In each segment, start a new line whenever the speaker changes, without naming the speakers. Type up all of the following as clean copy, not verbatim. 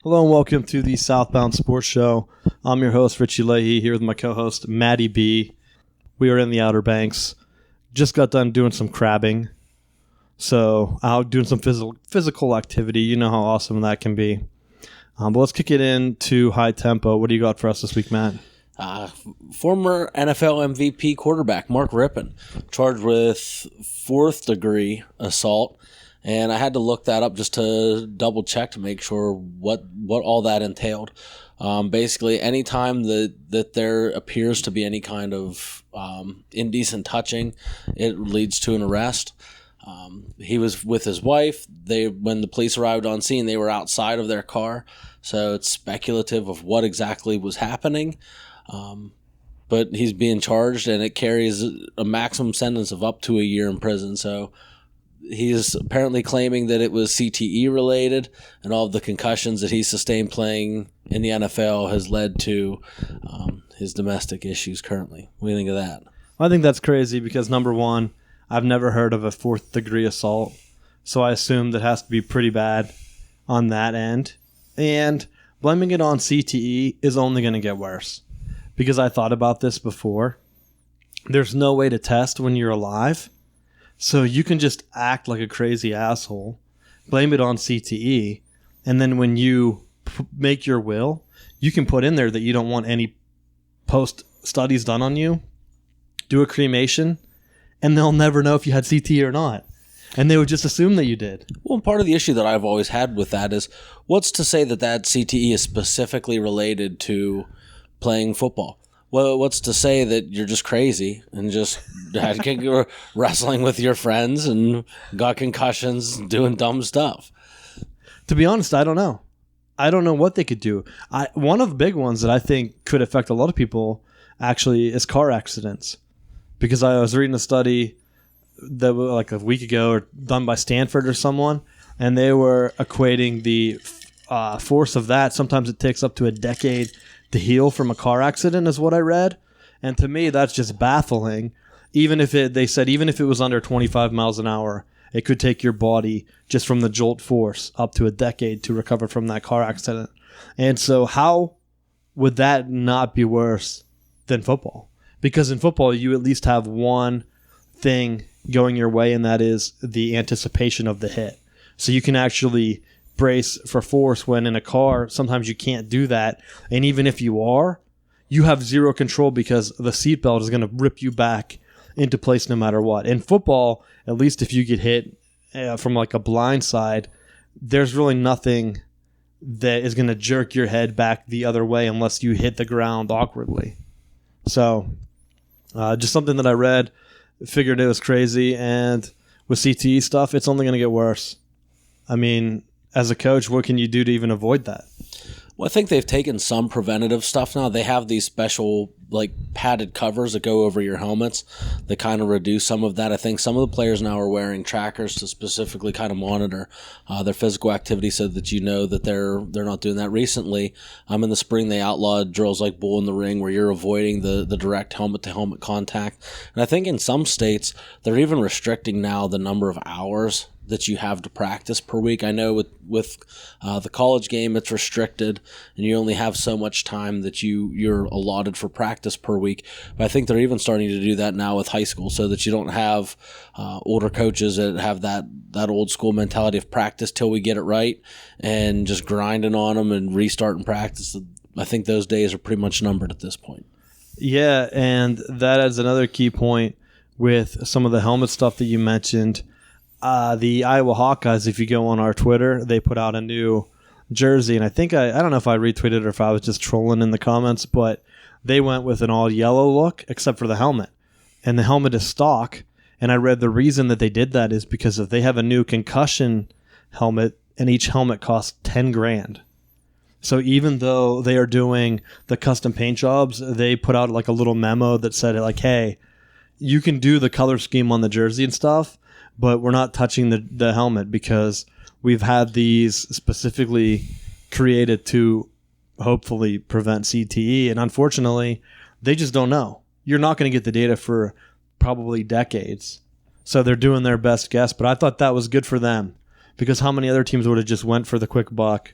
Hello and welcome to the Southbound Sports Show. I'm your host, Richie Leahy, here with my co-host, Maddie B. We are in the Outer Banks. Just got done doing some crabbing. So out doing some physical activity. You know how awesome that can be. But let's kick it into high tempo. What do you got for us this week, Matt?
Former NFL MVP quarterback Mark Rippon charged with fourth-degree assault, and I had to look that up just to double-check to make sure what all that entailed. Basically, anytime that there appears to be any kind of indecent touching, it leads to an arrest. He was with his wife. When the police arrived on scene, they were outside of their car, so it's speculative of what exactly was happening. But he's being charged, and it carries a maximum sentence of up to a year in prison. So he's apparently claiming that it was CTE related, and all of the concussions that he sustained playing in the NFL has led to his domestic issues currently. What do you think of that?
I think that's crazy because, number one, I've never heard of a fourth-degree assault, so I assume that has to be pretty bad on that end. And blaming it on CTE is only going to get worse. Because I thought about this before. There's no way to test when you're alive. So you can just act like a crazy asshole, blame it on CTE, and then when you make your will, you can put in there that you don't want any post-studies done on you, do a cremation, and they'll never know if you had CTE or not. And they would just assume that you did.
Well, part of the issue that I've always had with that is, what's to say that CTE is specifically related to playing football? Well, what's to say that you're just crazy and just had wrestling with your friends and got concussions doing dumb stuff?
To be honest, I don't know. I don't know what they could do. One of the big ones that I think could affect a lot of people actually is car accidents. Because I was reading a study that was like a week ago or done by Stanford or someone, and they were equating the force of that. Sometimes it takes up to a decade to heal from a car accident is what I read. And to me, that's just baffling. They said even if it was under 25 miles an hour, it could take your body just from the jolt force up to a decade to recover from that car accident. And so how would that not be worse than football? Because in football, you at least have one thing going your way, and that is the anticipation of the hit. So you can actually brace for force when in a car, sometimes you can't do that. And even if you are, you have zero control because the seatbelt is going to rip you back into place no matter what. In football, at least if you get hit from like a blind side, there's really nothing that is going to jerk your head back the other way unless you hit the ground awkwardly. So just something that I read, figured it was crazy. And with CTE stuff, it's only going to get worse. I mean, as a coach, what can you do to even avoid that?
Well, I think they've taken some preventative stuff now. They have these special padded covers that go over your helmets that kind of reduce some of that. I think some of the players now are wearing trackers to specifically kind of monitor their physical activity so that you know that they're not doing that. Recently, in the spring, they outlawed drills like Bull in the Ring where you're avoiding the direct helmet-to-helmet contact. And I think in some states, they're even restricting now the number of hours that you have to practice per week. I know with the college game, it's restricted, and you only have so much time that you're allotted for practice per week. But I think they're even starting to do that now with high school, so that you don't have older coaches that have that old school mentality of practice till we get it right and just grinding on them and restarting practice. I think those days are pretty much numbered at this point.
Yeah, and that adds another key point with some of the helmet stuff that you mentioned. The Iowa Hawkeyes, if you go on our Twitter, they put out a new jersey, and I think I don't know if I retweeted or if I was just trolling in the comments, but they went with an all yellow look except for the helmet, and the helmet is stock. And I read the reason that they did that is because if they have a new concussion helmet, and each helmet costs $10,000. So even though they are doing the custom paint jobs, they put out like a little memo that said like, hey, you can do the color scheme on the jersey and stuff, but we're not touching the helmet because we've had these specifically created to hopefully prevent CTE. And unfortunately, they just don't know. You're not going to get the data for probably decades. So they're doing their best guess. But I thought that was good for them because how many other teams would have just went for the quick buck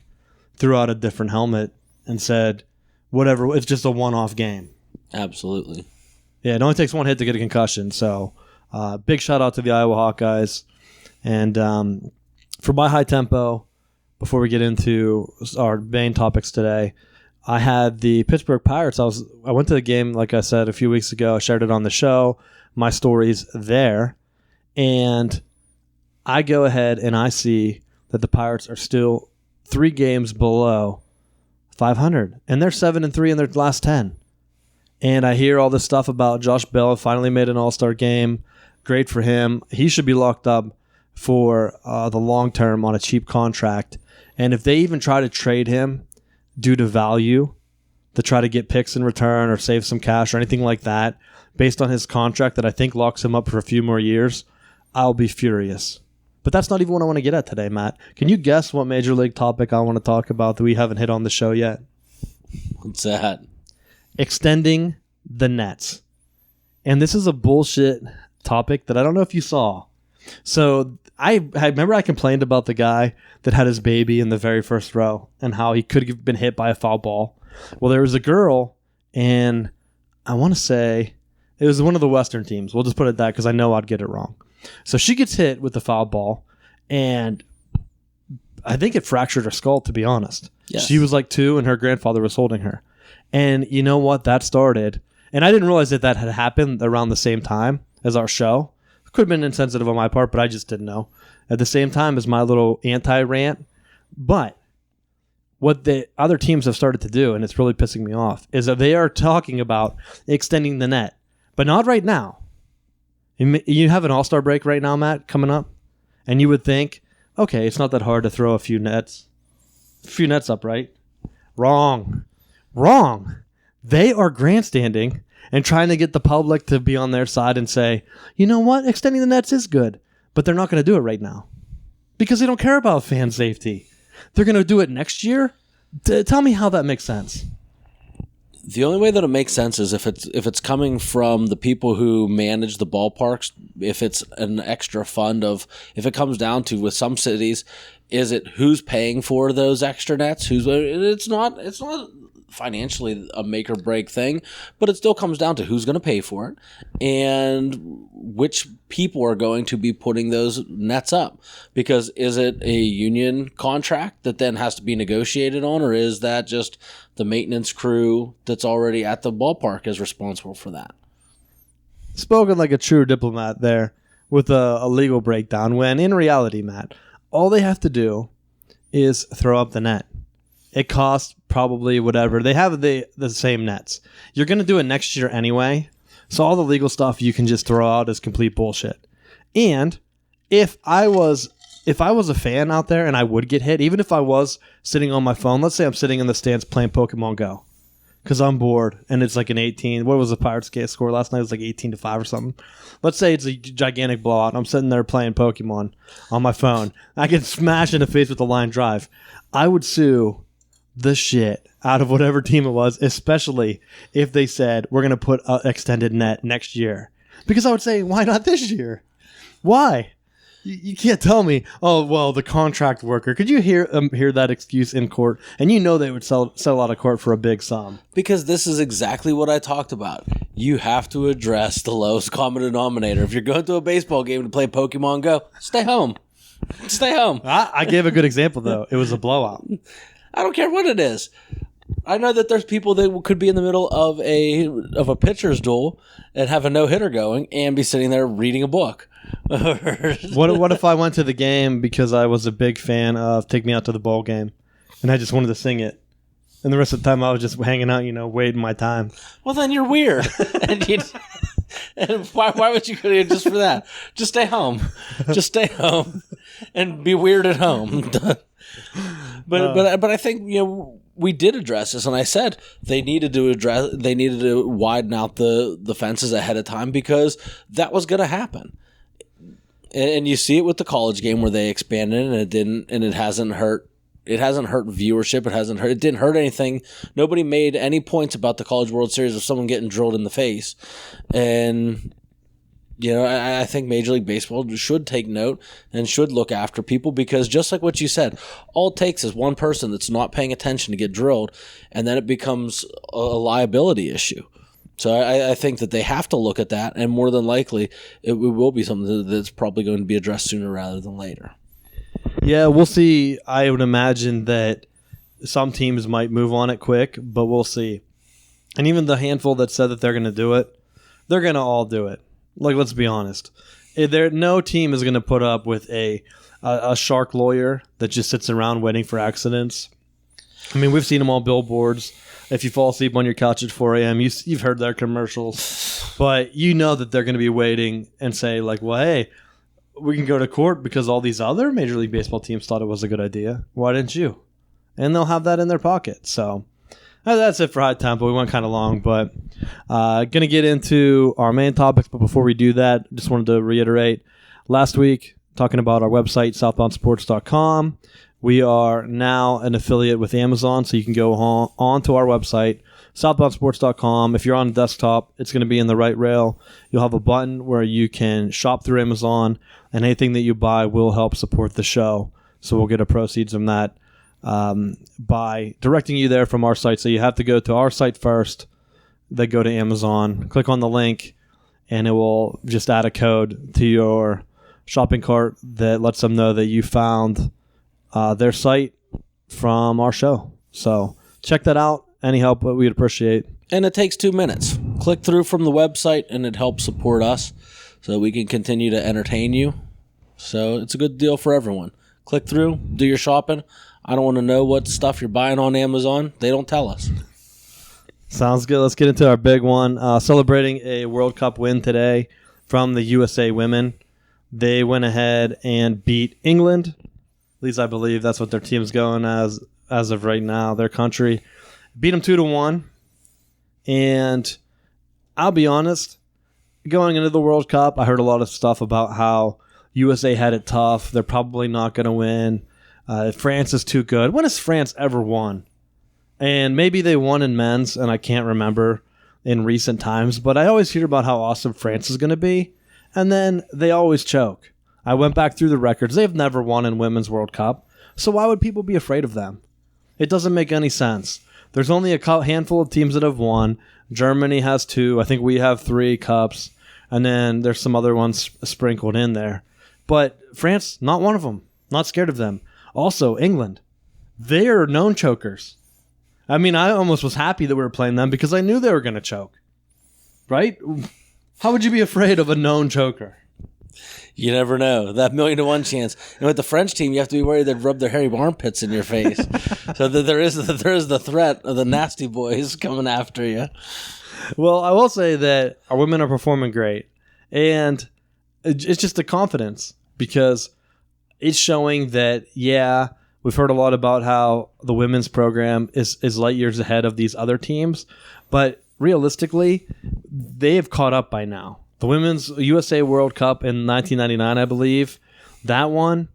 threw out a different helmet and said, whatever, it's just a one-off game.
Absolutely.
Yeah, it only takes one hit to get a concussion. So big shout out to the Iowa Hawkeyes. And for my high tempo, before we get into our main topics today, I had the Pittsburgh Pirates. I went to the game, like I said, a few weeks ago. I shared it on the show. My stories there. And I go ahead and I see that the Pirates are still 3 games below 500. And they're 7-3 in their last 10. And I hear all this stuff about Josh Bell finally made an all-star game. Great for him. He should be locked up for the long term on a cheap contract. And if they even try to trade him due to value to try to get picks in return or save some cash or anything like that, based on his contract that I think locks him up for a few more years, I'll be furious. But that's not even what I want to get at today, Matt. Can you guess what major league topic I want to talk about that we haven't hit on the show yet?
What's that?
Extending the nets. And this is a bullshit topic that I don't know if you saw. So I remember I complained about the guy that had his baby in the very first row and how he could have been hit by a foul ball. Well, there was a girl, and I want to say it was one of the Western teams. We'll just put it that because I know I'd get it wrong. So she gets hit with the foul ball, and I think it fractured her skull, to be honest. Yes. She was like 2, and her grandfather was holding her. And you know what? That started, and I didn't realize that had happened around the same time as our show. It could have been insensitive on my part, but I just didn't know. At the same time as my little anti-rant. But what the other teams have started to do, and it's really pissing me off, is that they are talking about extending the net, but not right now. You have an all-star break right now, Matt, coming up, and you would think, okay, it's not that hard to throw a few nets up, right? Wrong. They are grandstanding and trying to get the public to be on their side and say, you know what, extending the nets is good, but they're not going to do it right now because they don't care about fan safety. They're going to do it next year? Tell me how that makes sense.
The only way that it makes sense is if it's coming from the people who manage the ballparks, if it's an extra fund of, if it comes down to, with some cities, is it who's paying for those extra nets? It's not financially a make or break thing, but it still comes down to who's going to pay for it and which people are going to be putting those nets up. Because is it a union contract that then has to be negotiated on, or is that just the maintenance crew that's already at the ballpark is responsible for that?
Spoken like a true diplomat there with a legal breakdown, when in reality, Matt, all they have to do is throw up the net. It costs probably whatever. They have the same nets. You're going to do it next year anyway. So all the legal stuff you can just throw out as complete bullshit. And if I was a fan out there and I would get hit, even if I was sitting on my phone, let's say I'm sitting in the stands playing Pokemon Go because I'm bored and it's like an 18. What was the Pirates score last night? It was like 18-5 or something. Let's say it's a gigantic blowout. I'm sitting there playing Pokemon on my phone. I get smashed in the face with a line drive. I would sue the shit out of whatever team it was, especially if they said, we're going to put an extended net next year. Because I would say, why not this year? Why? You can't tell me, oh, well, the contract worker. Could you hear that excuse in court? And you know they would sell out of court for a big sum. Because
this is exactly what I talked about. You have to address the lowest common denominator. If you're going to a baseball game to play Pokemon Go, stay home. Stay home.
I gave a good example, though. It was a blowout.
I don't care what it is. I know that there's people that could be in the middle of a pitcher's duel and have a no-hitter going and be sitting there reading a book.
What if I went to the game because I was a big fan of Take Me Out to the Bowl Game and I just wanted to sing it? And the rest of the time I was just hanging out, waiting my time.
Well, then you're weird. And why would you go there just for that? Just stay home. Just stay home and be weird at home. But I think we did address this, and I said they needed to widen out the fences ahead of time because that was going to happen. And you see it with the college game where they expanded and it hasn't hurt. It hasn't hurt viewership. It didn't hurt anything. Nobody made any points about the College World Series of someone getting drilled in the face. And I think Major League Baseball should take note and should look after people, because just like what you said, all it takes is one person that's not paying attention to get drilled, and then it becomes a liability issue. So I think that they have to look at that, and more than likely it will be something that's probably going to be addressed sooner rather than later.
Yeah, we'll see. I would imagine that some teams might move on it quick, but we'll see. And even the handful that said that they're going to do it, they're going to all do it. Like, let's be honest. No team is going to put up with a shark lawyer that just sits around waiting for accidents. I mean, we've seen them on billboards. If you fall asleep on your couch at 4 a.m., you've heard their commercials. But you know that they're going to be waiting and say, like, well, hey, we can go to court because all these other Major League Baseball teams thought it was a good idea. Why didn't you? And they'll have that in their pocket. So that's it for High Tempo. We went kind of long, but going to get into our main topics. But before we do that, just wanted to reiterate, last week, talking about our website, southboundsports.com. We are now an affiliate with Amazon, so you can go on to our website, southboundsports.com. If you're on a desktop, it's going to be in the right rail. You'll have a button where you can shop through Amazon, and anything that you buy will help support the show. So we'll get a proceeds from that by directing you there from our site. So you have to go to our site first, then go to Amazon, click on the link, and it will just add a code to your shopping cart that lets them know that you found their site from our show. So check that out. Any help we'd appreciate.
And it takes 2 minutes. Click through from the website, and it helps support us so we can continue to entertain you. So it's a good deal for everyone. Click through, do your shopping. I don't want to know what stuff you're buying on Amazon. They don't tell us.
Sounds good. Let's get into our big one. Celebrating a World Cup win today from the USA women. They went ahead and beat England. At least I believe that's what their team's going as of right now. Their country beat them 2-1. And I'll be honest, going into the World Cup, I heard a lot of stuff about how USA had it tough. They're probably not going to win. France is too good. When has France ever won? And maybe they won in men's, and I can't remember in recent times. But I always hear about how awesome France is going to be, and then they always choke. I went back through the records. They've never won in Women's World Cup. So why would people be afraid of them? It doesn't make any sense. There's only a handful of teams that have won. Germany has 2. I think we have 3 cups. And then there's some other ones sprinkled in there. But France, not one of them. Not scared of them. Also, England. They are known chokers. I mean, I almost was happy that we were playing them because I knew they were going to choke. Right? How would you be afraid of a known choker?
You never know. That 1,000,000 to 1 chance. And with the French team, you have to be worried they'd rub their hairy armpits in your face. So that there is the threat of the nasty boys coming after you.
Well, I will say that our women are performing great. And it's just a confidence because it's showing that, yeah, we've heard a lot about how the women's program is light years ahead of these other teams. But realistically, they have caught up by now. The Women's USA World Cup in 1999, I believe, that was,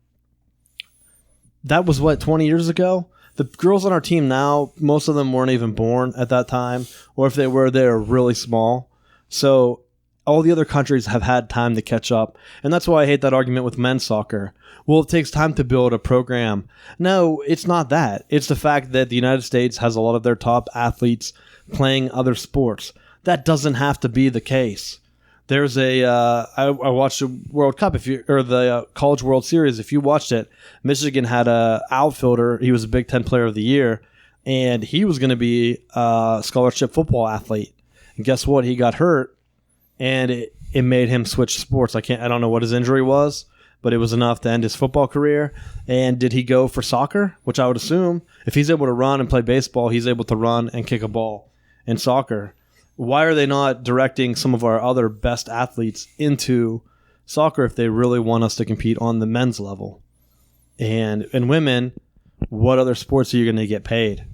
20 years ago? The girls on our team now, most of them weren't even born at that time, or if they were really small. So all the other countries have had time to catch up, and that's why I hate that argument with men's soccer. Well, it takes time to build a program. No, it's not that. It's the fact that the United States has a lot of their top athletes playing other sports. That doesn't have to be the case. There's I watched the World Cup the College World Series. If you watched it, Michigan had a outfielder. He was a Big Ten Player of the Year, and he was going to be a scholarship football athlete. And guess what? He got hurt, and it made him switch sports. I don't know what his injury was, but it was enough to end his football career. And did he go for soccer? Which I would assume, if he's able to run and play baseball, he's able to run and kick a ball in soccer. Why are they not directing some of our other best athletes into soccer if they really want us to compete on the men's level? And women, what other sports are you going to get paid?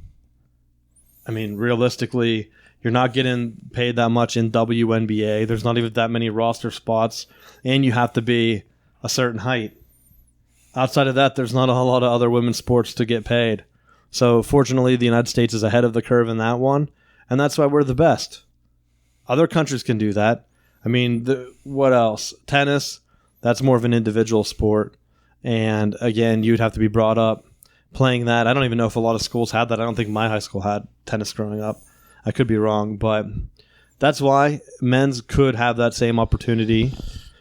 I mean, realistically, you're not getting paid that much in WNBA. There's not even that many roster spots, and you have to be a certain height. Outside of that, there's not a whole lot of other women's sports to get paid. So fortunately, the United States is ahead of the curve in that one, and that's why we're the best. Other countries can do that. I mean, what else? Tennis, that's more of an individual sport. And again, you'd have to be brought up playing that. I don't even know if a lot of schools had that. I don't think my high school had tennis growing up. I could be wrong, but that's why men's could have that same opportunity,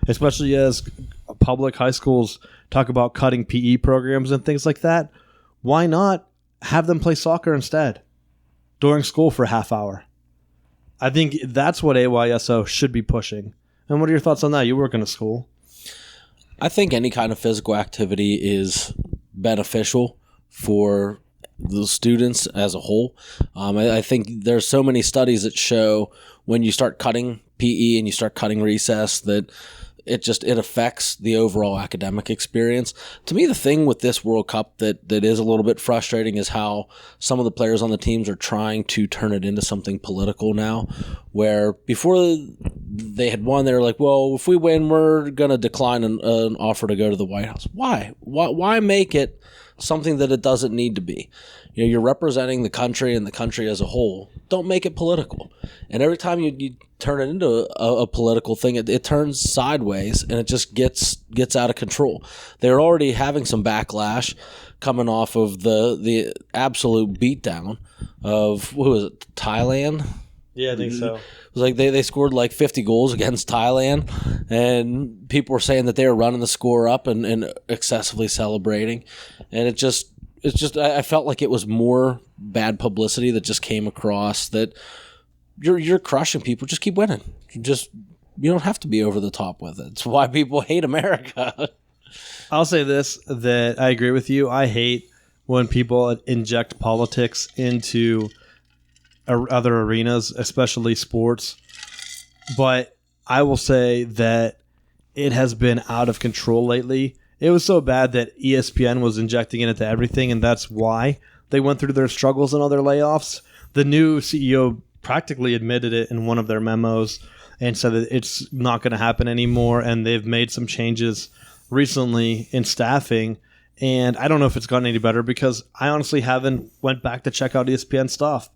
especially as public high schools talk about cutting PE programs and things like that. Why not have them play soccer instead during school for a half hour? I think that's what AYSO should be pushing. And what are your thoughts on that? You work in a school.
I think any kind of physical activity is beneficial for the students as a whole. I think there's so many studies that show when you start cutting PE and you start cutting recess that it affects the overall academic experience. To me, the thing with this World Cup that is a little bit frustrating is how some of the players on the teams are trying to turn it into something political now, where before they had won, they were like, well, if we win, we're going to decline an offer to go to the White House. Why? Why make it something that it doesn't need to be? You know, you're representing the country and the country as a whole. Don't make it political. And every time you turn it into a political thing, it turns sideways and it just gets out of control. They're already having some backlash coming off of the absolute beatdown of, what was it, Thailand?
Yeah, I think so.
It was like they scored like 50 goals against Thailand, and people were saying that they were running the score up and excessively celebrating. And it's just I felt like it was more bad publicity that just came across that you're crushing people. Just keep winning. You don't have to be over the top with it. It's why people hate America.
I'll say this, that I agree with you. I hate when people inject politics into other arenas, especially sports. But I will say that it has been out of control lately. It was so bad that ESPN was injecting it into everything, and that's why they went through their struggles and all their layoffs. The new CEO practically admitted it in one of their memos and said that it's not going to happen anymore, and they've made some changes recently in staffing. And I don't know if it's gotten any better because I honestly haven't went back to check out ESPN stuff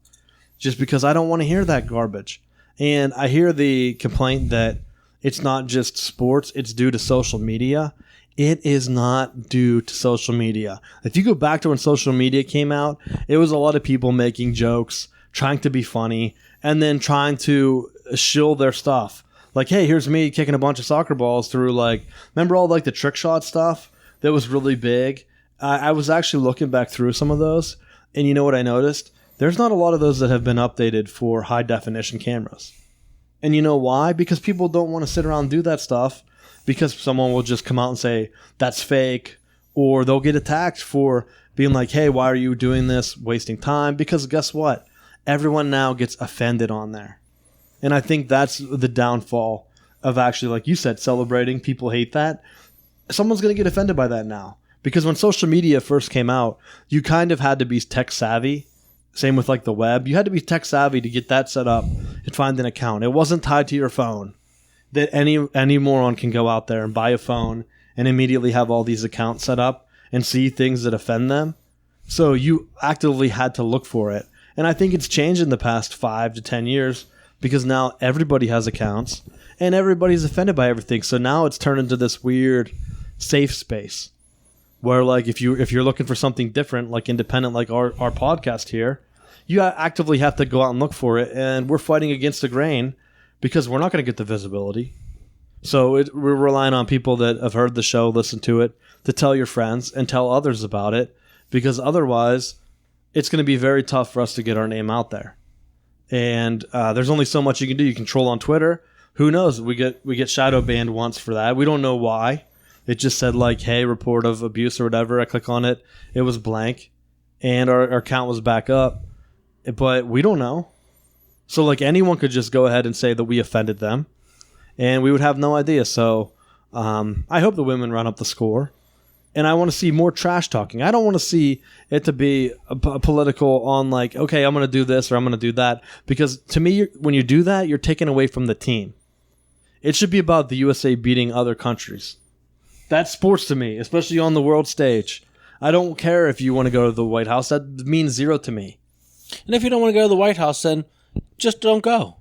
just because I don't want to hear that garbage. And I hear the complaint that it's not just sports, it's due to social media. It is not due to social media. If you go back to when social media came out, it was a lot of people making jokes, trying to be funny, and then trying to shill their stuff. Like, hey, here's me kicking a bunch of soccer balls through, like, remember all like the trick shot stuff that was really big? I was actually looking back through some of those, and you know what I noticed? There's not a lot of those that have been updated for high definition cameras. And you know why? Because people don't want to sit around and do that stuff, because someone will just come out and say, that's fake, or they'll get attacked for being like, hey, why are you doing this, wasting time? Because guess what? Everyone now gets offended on there. And I think that's the downfall of actually, like you said, celebrating. People hate that. Someone's going to get offended by that now. Because when social media first came out, you kind of had to be tech savvy. Same with like the web. You had to be tech savvy to get that set up and find an account. It wasn't tied to your phone. That any moron can go out there and buy a phone and immediately have all these accounts set up and see things that offend them. So you actively had to look for it. And I think it's changed in the past 5 to 10 years because now everybody has accounts and everybody's offended by everything. So now it's turned into this weird safe space where, like, if you're looking for something different, like independent, like our podcast here, you actively have to go out and look for it. And we're fighting against the grain because we're not going to get the visibility. So we're relying on people that have heard the show, listen to it, to tell your friends and tell others about it, because otherwise it's going to be very tough for us to get our name out there. And there's only so much you can do. You can troll on Twitter. Who knows? We get shadow banned once for that. We don't know why. It just said, like, hey, report of abuse or whatever. I click on it. It was blank. And our account was back up. But we don't know. So, like, anyone could just go ahead and say that we offended them, and we would have no idea. So, I hope the women run up the score, and I want to see more trash talking. I don't want to see it to be a political on, like, okay, I'm going to do this or I'm going to do that, because to me, when you do that, you're taking away from the team. It should be about the USA beating other countries. That's sports to me, especially on the world stage. I don't care if you want to go to the White House. That means zero to me.
And if you don't want to go to the White House, then just don't go.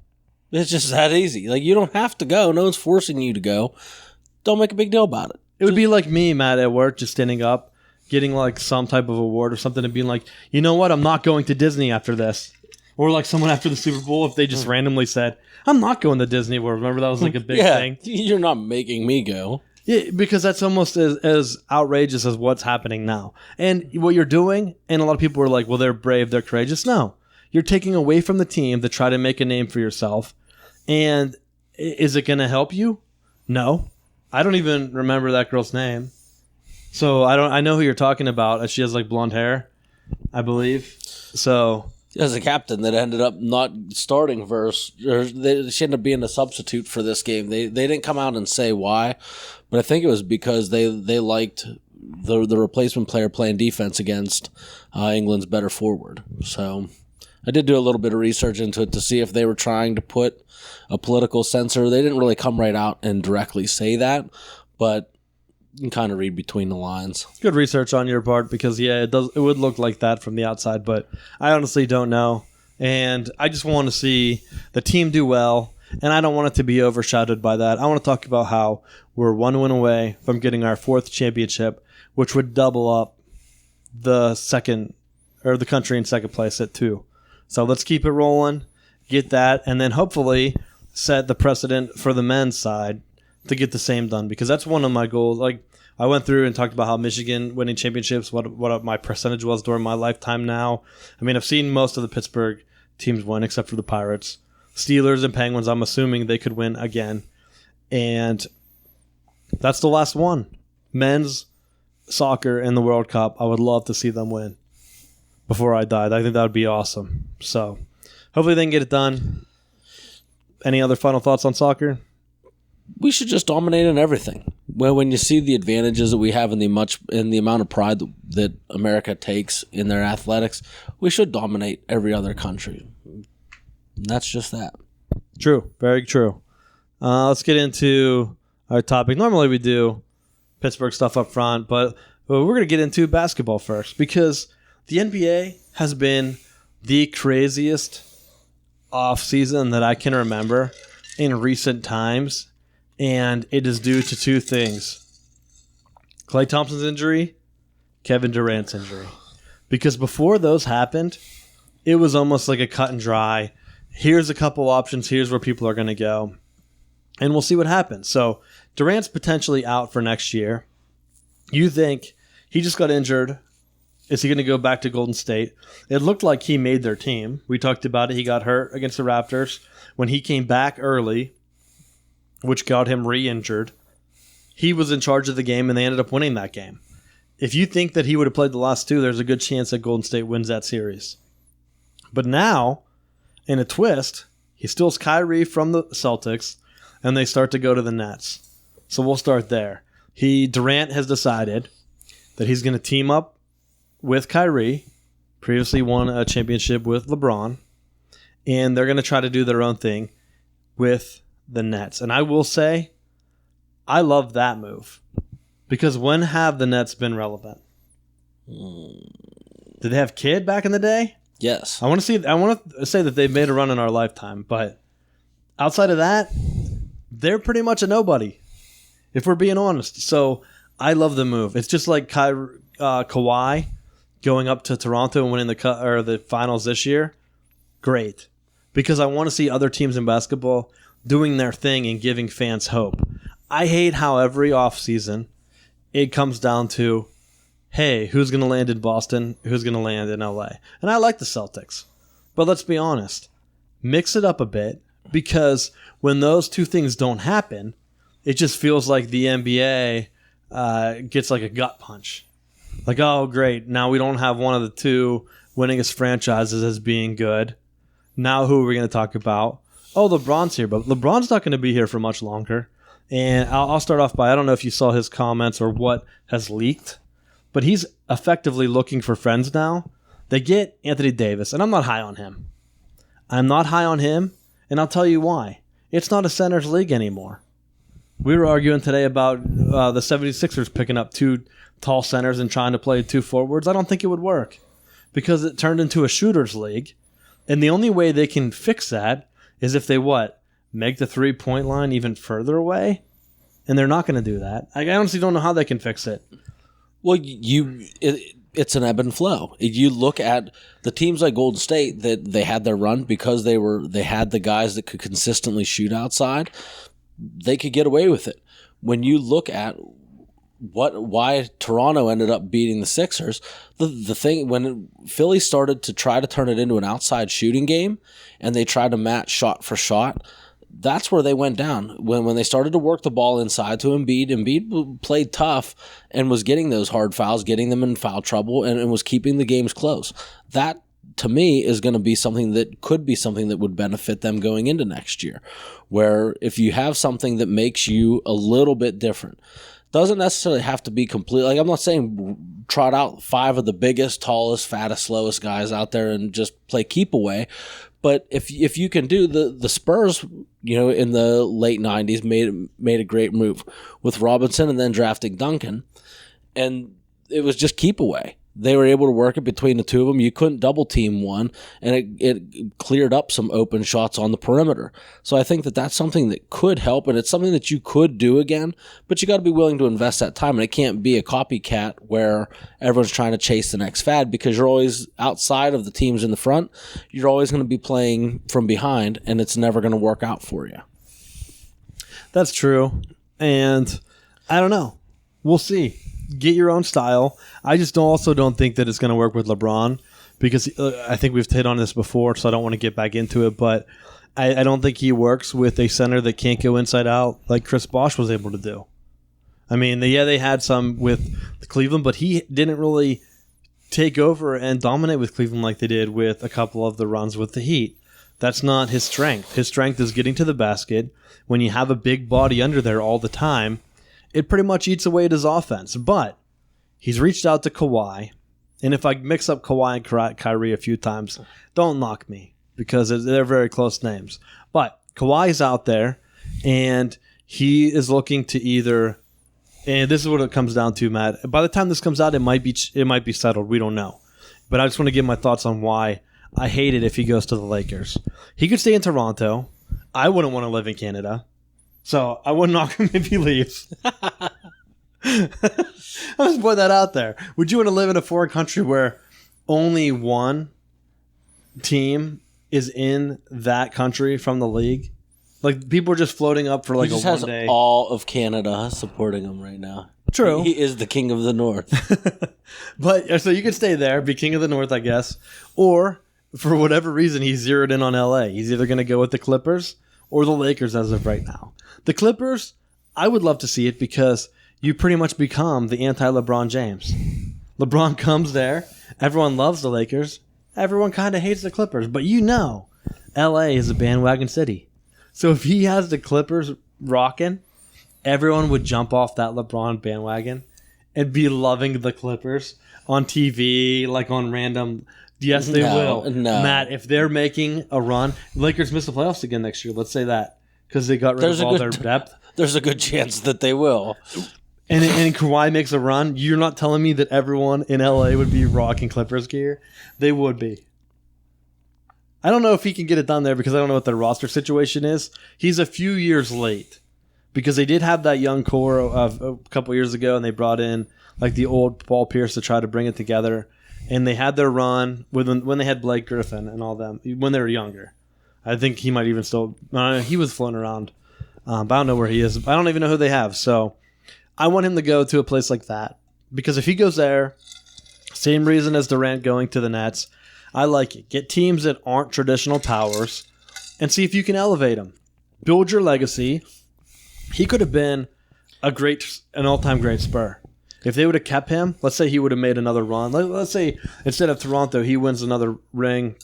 It's just that easy. Like, you don't have to go. No one's forcing you to go. Don't make a big deal about it.
It would be like me, Matt, at work, just standing up, getting like some type of award or something and being like, you know what? I'm not going to Disney after this. Or like someone after the Super Bowl, if they just randomly said, I'm not going to Disney World. Remember that was like a big thing?
You're not making me go.
Yeah, because that's almost as outrageous as what's happening now. And what you're doing, and a lot of people are like, well, they're brave, they're courageous. No. You're taking away from the team to try to make a name for yourself. And is it going to help you? No. I don't even remember that girl's name. So I know who you're talking about. She has like blonde hair, I believe. So
as a captain that ended up not starting she ended up being a substitute for this game. They didn't come out and say why, but I think it was because they liked the replacement player playing defense against England's better forward. So I did do a little bit of research into it to see if they were trying to put a political censor. They didn't really come right out and directly say that, but you can kind of read between the lines.
Good research on your part because, yeah, it would look like that from the outside, but I honestly don't know. And I just want to see the team do well, and I don't want it to be overshadowed by that. I want to talk about how we're 1 win away from getting our 4th championship, which would double up the country in second place at 2. So let's keep it rolling, get that, and then hopefully set the precedent for the men's side to get the same done, because that's one of my goals. Like, I went through and talked about how Michigan winning championships, what my percentage was during my lifetime now. I mean, I've seen most of the Pittsburgh teams win except for the Pirates. Steelers and Penguins, I'm assuming they could win again. And that's the last one. Men's soccer in the World Cup, I would love to see them win before I died. I think that would be awesome. So hopefully they can get it done. Any other final thoughts on soccer?
We should just dominate in everything. When you see the advantages that we have in the amount of pride that America takes in their athletics, we should dominate every other country. And that's just that.
True. Very true. Let's get into our topic. Normally we do Pittsburgh stuff up front, but we're going to get into basketball first because the NBA has been the craziest offseason that I can remember in recent times. And it is due to 2 things. Klay Thompson's injury, Kevin Durant's injury. Because before those happened, it was almost like a cut and dry. Here's a couple options. Here's where people are going to go. And we'll see what happens. So Durant's potentially out for next year. You think he just got injured. Is he going to go back to Golden State? It looked like he made their team. We talked about it. He got hurt against the Raptors. When he came back early, which got him re-injured, he was in charge of the game, and they ended up winning that game. If you think that he would have played the last 2, there's a good chance that Golden State wins that series. But now, in a twist, he steals Kyrie from the Celtics, and they start to go to the Nets. So we'll start there. Durant has decided that he's going to team up with Kyrie, previously won a championship with LeBron, and they're going to try to do their own thing with the Nets. And I will say, I love that move. Because when have the Nets been relevant? Did they have Kidd back in the day?
Yes.
I want to say that they've made a run in our lifetime, but outside of that, they're pretty much a nobody, if we're being honest. So I love the move. It's just like Kawhi going up to Toronto and winning the finals this year. Great. Because I want to see other teams in basketball doing their thing and giving fans hope. I hate how every offseason it comes down to, hey, who's going to land in Boston? Who's going to land in LA? And I like the Celtics. But let's be honest. Mix it up a bit, because when those 2 things don't happen, it just feels like the NBA gets like a gut punch. Like, oh, great. Now we don't have one of the 2 winningest franchises as being good. Now who are we going to talk about? Oh, LeBron's here, but LeBron's not going to be here for much longer. And I'll start off by, I don't know if you saw his comments or what has leaked, but he's effectively looking for friends now. They get Anthony Davis, and I'm not high on him. And I'll tell you why. It's not a center's league anymore. We were arguing today about the 76ers picking up 2 tall centers and trying to play 2 forwards. I don't think it would work because it turned into a shooter's league. And the only way they can fix that is if they make the 3-point line even further away, and they're not going to do that. I honestly don't know how they can fix it.
Well, it's an ebb and flow. You look at the teams like Golden State that they had their run because they had the guys that could consistently shoot outside. They could get away with it. When you look at why Toronto ended up beating the Sixers, the thing when Philly started to try to turn it into an outside shooting game and they tried to match shot for shot, that's where they went down. When they started to work the ball inside to Embiid played tough and was getting those hard fouls, getting them in foul trouble, and was keeping the games close. That, to me, is going to be something that could be something that would benefit them going into next year, where if you have something that makes you a little bit different, doesn't necessarily have to be complete. Like, I'm not saying trot out 5 of the biggest, tallest, fattest, slowest guys out there and just play keep away. But if you can do the Spurs, in the late 90s made a great move with Robinson and then drafting Duncan, and it was just keep away. They were able to work it between the two of them. You couldn't double team one, and it cleared up some open shots on the perimeter. So I think that that's something that could help, and it's something that you could do again, but you got to be willing to invest that time, and it can't be a copycat where everyone's trying to chase the next fad, because you're always outside of the teams in the front. You're always going to be playing from behind, and it's never going to work out for you.
That's true, and I don't know. We'll see. Get your own style. I just also don't think that it's going to work with LeBron, because I think we've hit on this before, so I don't want to get back into it, but I don't think he works with a center that can't go inside out like Chris Bosh was able to do. I mean, they had some with Cleveland, but he didn't really take over and dominate with Cleveland like they did with a couple of the runs with the Heat. That's not his strength. His strength is getting to the basket. When you have a big body under there all the time, it pretty much eats away at his offense. But he's reached out to Kawhi. And if I mix up Kawhi and Kyrie a few times, don't knock me, because they're very close names. But Kawhi's out there, and he is looking to either, and this is what it comes down to, Matt. By the time this comes out, it might be settled. We don't know. But I just want to give my thoughts on why I hate it if he goes to the Lakers. He could stay in Toronto. I wouldn't want to live in Canada. So I wouldn't knock him if he leaves. I'll just put that out there. Would you want to live in a foreign country where only one team is in that country from the league? Like, people are just floating up for like
he just
a
1
day.
Has all of Canada supporting him right now.
True.
He is the king of the North.
But so you could stay there, be king of the North, I guess. Or for whatever reason, he's zeroed in on LA. He's either going to go with the Clippers or the Lakers as of right now. The Clippers, I would love to see it, because you pretty much become the anti-LeBron James. LeBron comes there. Everyone loves the Lakers. Everyone kind of hates the Clippers. But LA is a bandwagon city. So if he has the Clippers rocking, everyone would jump off that LeBron bandwagon and be loving the Clippers on TV, like on random. Yes, they will.
No.
Matt, if they're making a run, Lakers miss the playoffs again next year. Let's say that, because they got rid of all their depth.
There's a good chance that they will.
And Kawhi makes a run. You're not telling me that everyone in LA would be rocking Clippers gear? They would be. I don't know if he can get it done there, because I don't know what their roster situation is. He's a few years late, because they did have that young core of a couple years ago, and they brought in like the old Paul Pierce to try to bring it together. And they had their run when they had Blake Griffin and all them when they were younger. I think he might even still. He was floating around, but I don't know where he is. I don't even know who they have. So I want him to go to a place like that, because if he goes there, same reason as Durant going to the Nets, I like it. Get teams that aren't traditional powers and see if you can elevate them. Build your legacy. He could have been an all-time great Spur. If they would have kept him, let's say he would have made another run. Let's say instead of Toronto, he wins another ring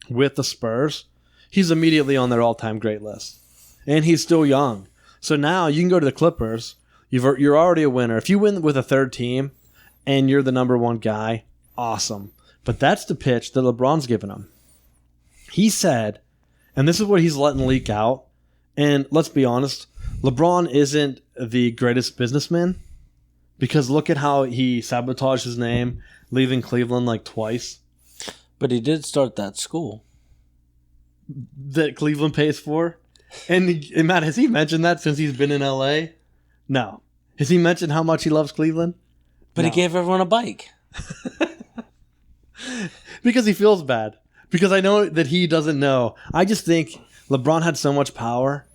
with the Spurs. He's immediately on their all-time great list. And he's still young. So now you can go to the Clippers. You're already a winner. If you win with a third team and you're the number one guy, awesome. But that's the pitch that LeBron's giving him. He said, and this is what he's letting leak out, and let's be honest, LeBron isn't the greatest businessman, because look at how he sabotaged his name, leaving Cleveland like twice.
But he did start that school
That Cleveland pays for. And Matt, has he mentioned that since he's been in LA? No. Has he mentioned how much he loves Cleveland?
But
No.
he gave everyone a bike.
Because he feels bad. Because I know that he doesn't know. I just think LeBron had so much power,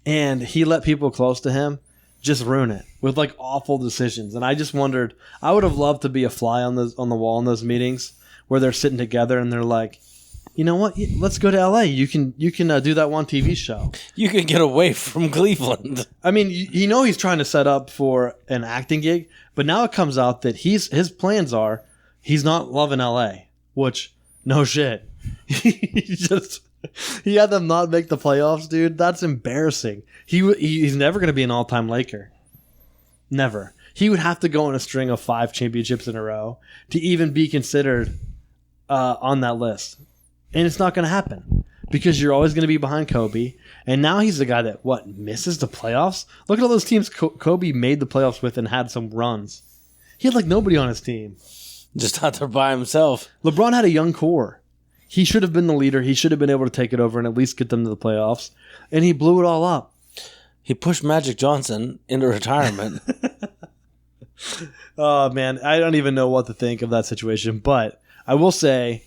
and he let people close to him just ruin it with like awful decisions. And I just wondered, I would have loved to be a fly on the wall in those meetings where they're sitting together and they're like, you know what? Let's go to LA. You can do that one TV show.
You can get away from Cleveland.
I mean, you know he's trying to set up for an acting gig, but now it comes out that his plans are he's not loving LA, which no shit. He had them not make the playoffs, dude. That's embarrassing. He's never going to be an all-time Laker. Never. He would have to go on a string of 5 championships in a row to even be considered on that list. And it's not going to happen because you're always going to be behind Kobe. And now he's the guy that, misses the playoffs? Look at all those teams Kobe made the playoffs with and had some runs. He had like nobody on his team.
Just out there by himself.
LeBron had a young core. He should have been the leader. He should have been able to take it over and at least get them to the playoffs. And he blew it all up.
He pushed Magic Johnson into retirement.
Oh, man. I don't even know what to think of that situation. But I will say,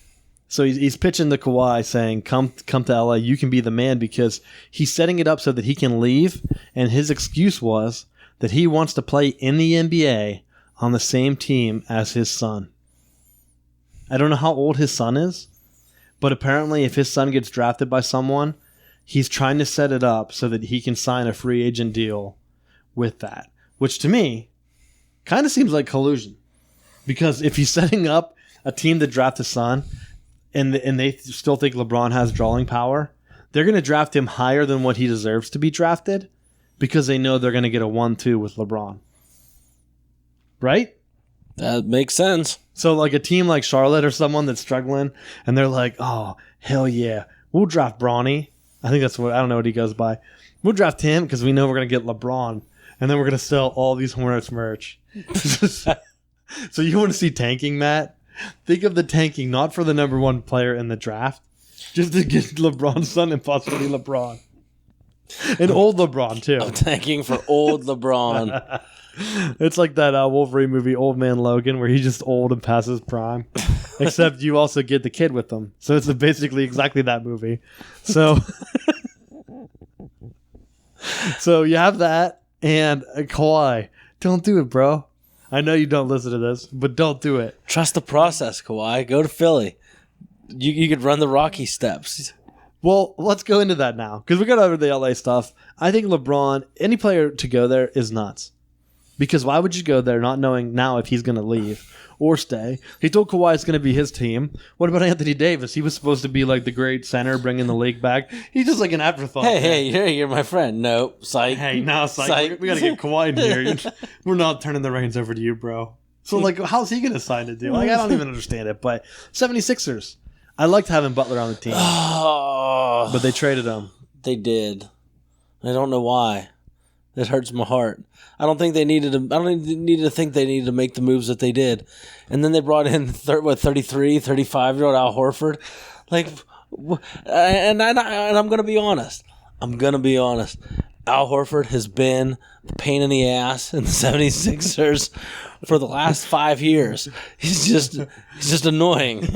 so he's pitching to Kawhi saying, come to LA. You can be the man, because he's setting it up so that he can leave. And his excuse was that he wants to play in the NBA on the same team as his son. I don't know how old his son is. But apparently, if his son gets drafted by someone, he's trying to set it up so that he can sign a free agent deal with that. Which, to me, kind of seems like collusion. Because if he's setting up a team to draft his son, and they still think LeBron has drawing power, they're going to draft him higher than what he deserves to be drafted because they know they're going to get a 1-2 with LeBron. Right?
That makes sense.
So like a team like Charlotte or someone that's struggling, and they're like, oh, hell yeah, we'll draft Bronny. I think that's what, I don't know what he goes by. We'll draft him because we know we're going to get LeBron, and then we're going to sell all these Hornets merch. So you want to see tanking, Matt? Think of the tanking not for the number 1 player in the draft, just to get LeBron's son and possibly LeBron. And old LeBron, too.
I'm tanking for old LeBron.
It's like that Wolverine movie, Old Man Logan, where he's just old and past his prime. Except you also get the kid with them. So it's basically exactly that movie. So, so you have that, and Kawhi. Don't do it, bro. I know you don't listen to this, but don't do it.
Trust the process, Kawhi. Go to Philly. You could run the Rocky steps.
Well, let's go into that now, because we got over the LA stuff. I think LeBron, any player to go there is nuts. Because why would you go there not knowing now if he's going to leave or stay? He told Kawhi it's going to be his team. What about Anthony Davis? He was supposed to be like the great center, bringing the league back. He's just like an afterthought.
Hey, you're my friend. No, psych.
Hey, now psych. We got to get Kawhi in here. We're not turning the reins over to you, bro. So, like, how's he going to sign a deal? Like, I don't even understand it. But 76ers. I liked having Butler on the team.
Oh,
but they traded him.
They did. I don't know why. It hurts my heart. I don't think they needed to. I don't need to think they needed to make the moves that they did, and then they brought in 33, 35-year-old Al Horford, like, and I'm gonna be honest. Al Horford has been the pain in the ass in the 76ers for the last 5 years. He's just annoying.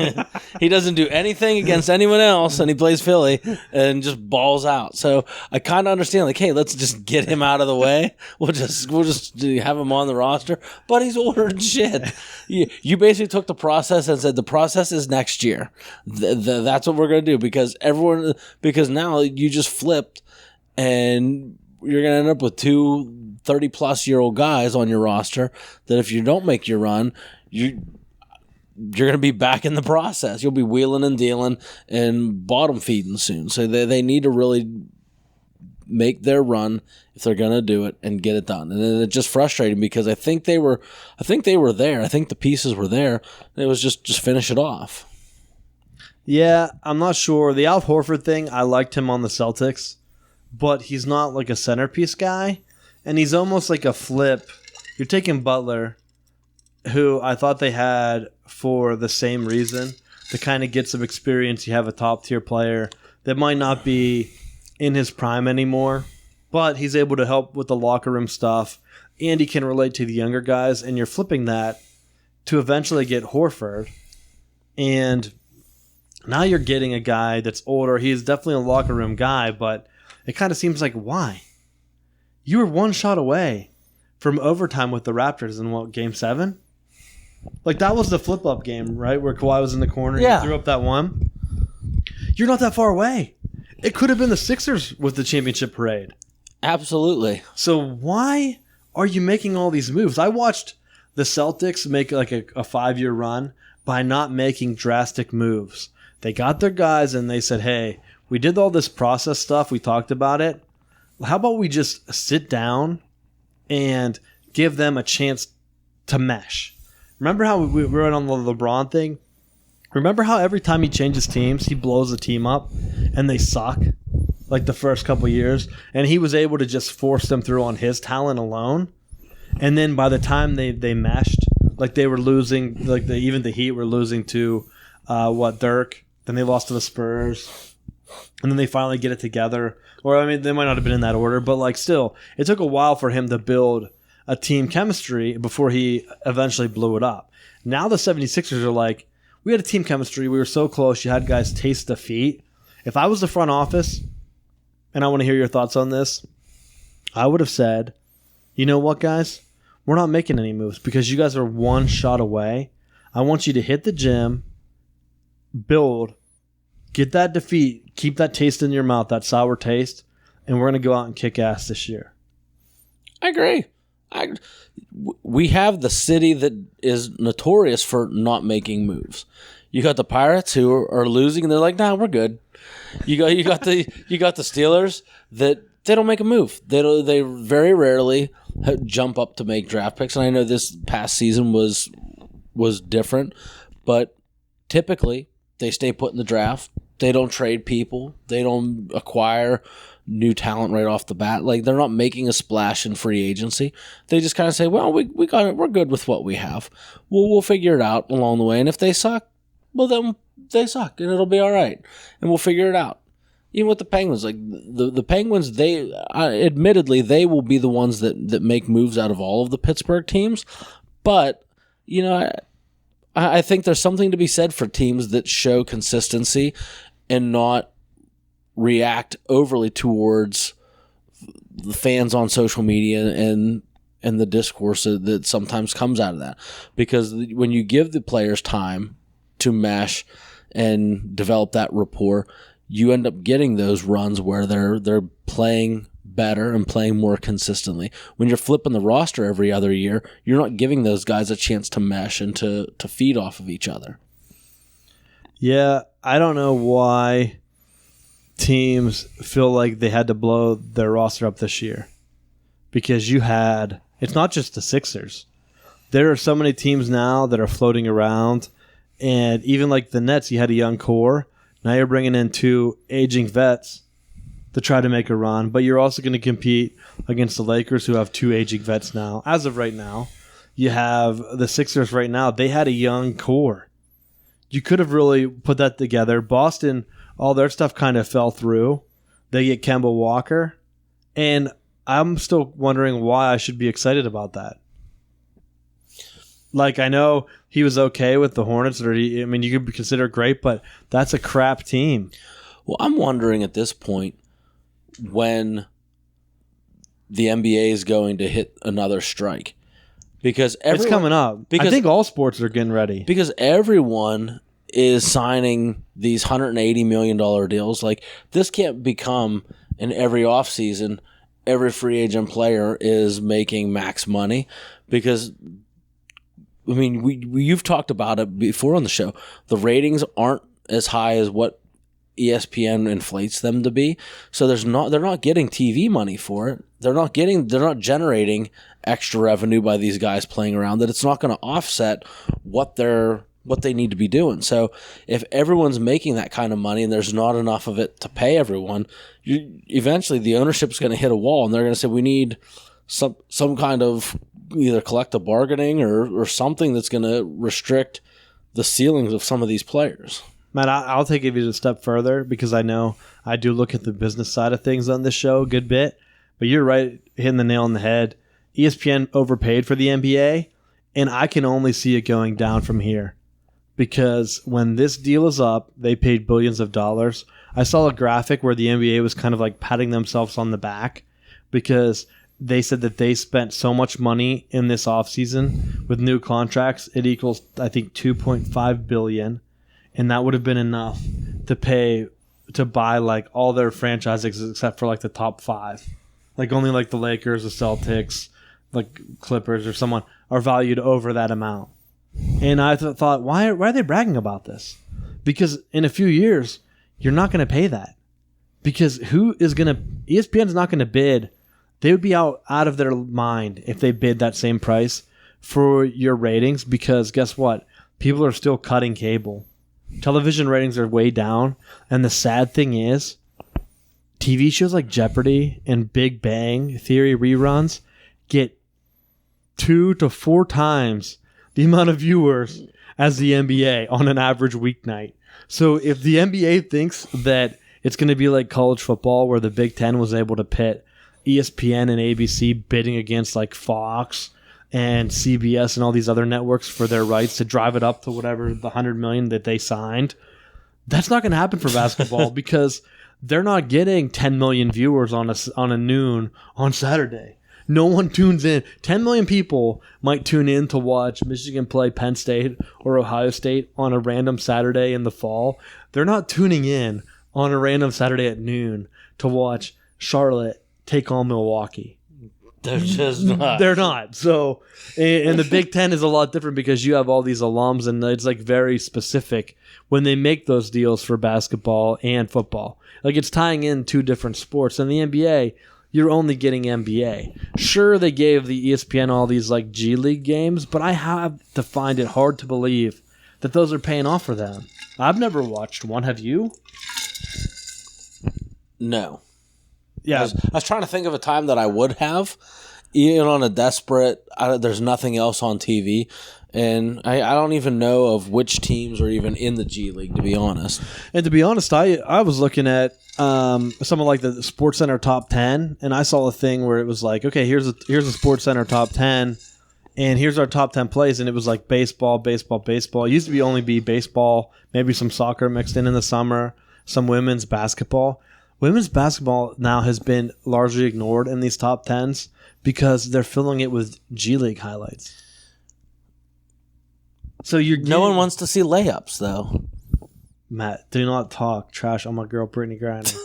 He doesn't do anything against anyone else, and he plays Philly and just balls out. So I kind of understand, like, hey, let's just get him out of the way. We'll just have him on the roster. But he's older than shit. You basically took the process and said the process is next year. That's what we're gonna do because now you just flipped. And you're going to end up with 2 30-plus-year-old guys on your roster that if you don't make your run, you're going to be back in the process. You'll be wheeling and dealing and bottom feeding soon. So they need to really make their run if they're going to do it and get it done. And it's just frustrating because I think they were there. I think the pieces were there. It was just finish it off.
Yeah, I'm not sure. The Al Horford thing, I liked him on the Celtics. But he's not like a centerpiece guy, and he's almost like a flip. You're taking Butler, who I thought they had for the same reason, to kind of get some experience. You have a top-tier player that might not be in his prime anymore, but he's able to help with the locker room stuff, and he can relate to the younger guys, and you're flipping that to eventually get Horford, and now you're getting a guy that's older. He's definitely a locker room guy, but it kind of seems like, why? You were one shot away from overtime with the Raptors in what, Game 7? Like, that was the flip-up game, right, where Kawhi was in the corner and he threw up that one. You're not that far away. It could have been the Sixers with the championship parade.
Absolutely.
So why are you making all these moves? I watched the Celtics make like a 5-year run by not making drastic moves. They got their guys and they said, hey, we did all this process stuff. We talked about it. How about we just sit down and give them a chance to mesh? Remember how we were on the LeBron thing? Remember how every time he changes teams, he blows the team up and they suck? Like the first couple years. And he was able to just force them through on his talent alone. And then by the time they meshed, like they were losing, like even the Heat were losing to, Dirk. Then they lost to the Spurs. And then they finally get it together. Or, I mean, they might not have been in that order. But, like, still, it took a while for him to build a team chemistry before he eventually blew it up. Now the 76ers are like, we had a team chemistry. We were so close. You had guys taste defeat. If I was the front office, and I want to hear your thoughts on this, I would have said, you know what, guys? We're not making any moves because you guys are one shot away. I want you to hit the gym, build, get that defeat, keep that taste in your mouth, that sour taste, and we're going to go out and kick ass this year.
I agree. We have the city that is notorious for not making moves. You got the Pirates who are losing, and they're like, "Nah, we're good." You got the Steelers that they don't make a move. They very rarely jump up to make draft picks. And I know this past season was different, but typically they stay put in the draft. They don't trade people. They don't acquire new talent right off the bat. Like, they're not making a splash in free agency. They just kind of say, well, we got it. We're good with what we have. We'll figure it out along the way. And if they suck, well, then they suck, and it'll be all right. And we'll figure it out. Even with the Penguins, like the Penguins, they admittedly, they will be the ones that make moves out of all of the Pittsburgh teams. But, you know, I think there's something to be said for teams that show consistency and not react overly towards the fans on social media and the discourse that sometimes comes out of that. Because when you give the players time to mesh and develop that rapport, you end up getting those runs where they're playing better and playing more consistently. When you're flipping the roster every other year, you're not giving those guys a chance to mesh and to feed off of each other.
Yeah, I don't know why teams feel like they had to blow their roster up this year. Because it's not just the Sixers. There are so many teams now that are floating around, and even like the Nets, you had a young core. Now you're bringing in 2 aging vets to try to make a run, but you're also going to compete against the Lakers, who have 2 aging vets now. As of right now, you have the Sixers right now. They had a young core. You could have really put that together. Boston, all their stuff kind of fell through. They get Kemba Walker, and I'm still wondering why I should be excited about that. Like, I know he was okay with the Hornets, you could consider great, but that's a crap team.
Well, I'm wondering at this point when the NBA is going to hit another strike. Because
it's coming up. I think all sports are getting ready.
Because everyone is signing these $180 million deals. Like, this can't become in every offseason, every free agent player is making max money. Because, I mean, you've talked about it before on the show. The ratings aren't as high as what ESPN inflates them to be. So they're not getting TV money for it. They're not generating extra revenue by these guys playing around, that it's not going to offset what they need to be doing. So if everyone's making that kind of money and there's not enough of it to pay everyone, eventually the ownership's going to hit a wall, and they're going to say, we need some kind of either collective bargaining or something that's going to restrict the ceilings of some of these players.
Matt, I'll take it a step further because I know I do look at the business side of things on this show a good bit. But you're right, hitting the nail on the head. ESPN overpaid for the NBA, and I can only see it going down from here. Because when this deal is up, they paid billions of dollars. I saw a graphic where the NBA was kind of like patting themselves on the back because they said that they spent so much money in this offseason with new contracts. It equals, I think, $2.5 billion. And that would have been enough to buy like all their franchises except for like the top 5. Like only like the Lakers, the Celtics, like Clippers or someone are valued over that amount. And I thought, why are they bragging about this? Because in a few years, you're not going to pay that. Because ESPN's not going to bid. They would be out of their mind if they bid that same price for your ratings. Because guess what? People are still cutting cable. Television ratings are way down. And the sad thing is, TV shows like Jeopardy and Big Bang Theory reruns get 2 to 4 times the amount of viewers as the NBA on an average weeknight. So if the NBA thinks that it's going to be like college football where the Big Ten was able to pit ESPN and ABC bidding against like Fox and CBS and all these other networks for their rights to drive it up to whatever the 100 million that they signed, that's not going to happen for basketball because they're not getting 10 million viewers on a noon on Saturday. No one tunes in. 10 million people might tune in to watch Michigan play Penn State or Ohio State on a random Saturday in the fall. They're not tuning in on a random Saturday at noon to watch Charlotte take on Milwaukee.
They're just not.
They're not. So, and the Big Ten is a lot different because you have all these alums and it's like very specific when they make those deals for basketball and football. Like it's tying in 2 different sports. In the NBA, you're only getting NBA. Sure, they gave the ESPN all these like G League games, but I have to find it hard to believe that those are paying off for them. I've never watched one. Have you?
No.
Yeah.
I was trying to think of a time that I would have, even on a desperate, there's nothing else on TV. And I don't even know of which teams are even in the G League, to be honest.
And to be honest, I was looking at some of like the SportsCenter top 10, and I saw a thing where it was like, okay, here's a SportsCenter top 10, and here's our top 10 plays, and it was like baseball, baseball, baseball. It used to only be baseball, maybe some soccer mixed in the summer, some women's basketball. Women's basketball now has been largely ignored in these top 10s because they're filling it with G League highlights. So
no one wants to see layups, though.
Matt, do not talk trash on my girl Brittany Griner.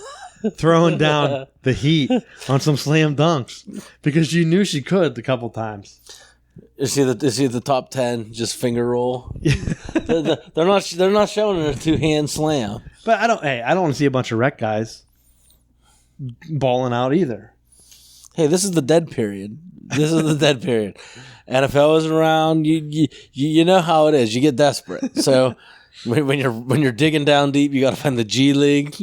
Throwing down the heat on some slam dunks because you knew she could a couple times.
Is he the top 10 just finger roll? they're not showing her a 2-hand slam.
But I don't want to see a bunch of rec guys balling out either.
Hey, this is the dead period. NFL isn't around. You know how it is. You get desperate. So when you're digging down deep, you got to find the G League.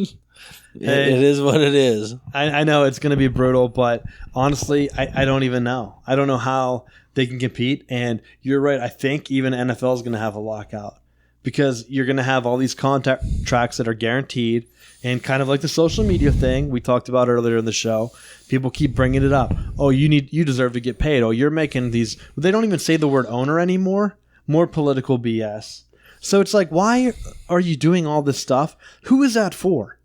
It is what it is.
I know it's going to be brutal, but honestly, I don't even know. I don't know how they can compete. And you're right. I think even NFL is going to have a lockout because you're going to have all these contracts that are guaranteed. And kind of like the social media thing we talked about earlier in the show, people keep bringing it up. Oh, you deserve to get paid. Oh, you're making these. They don't even say the word owner anymore. More political BS. So it's like, why are you doing all this stuff? Who is that for?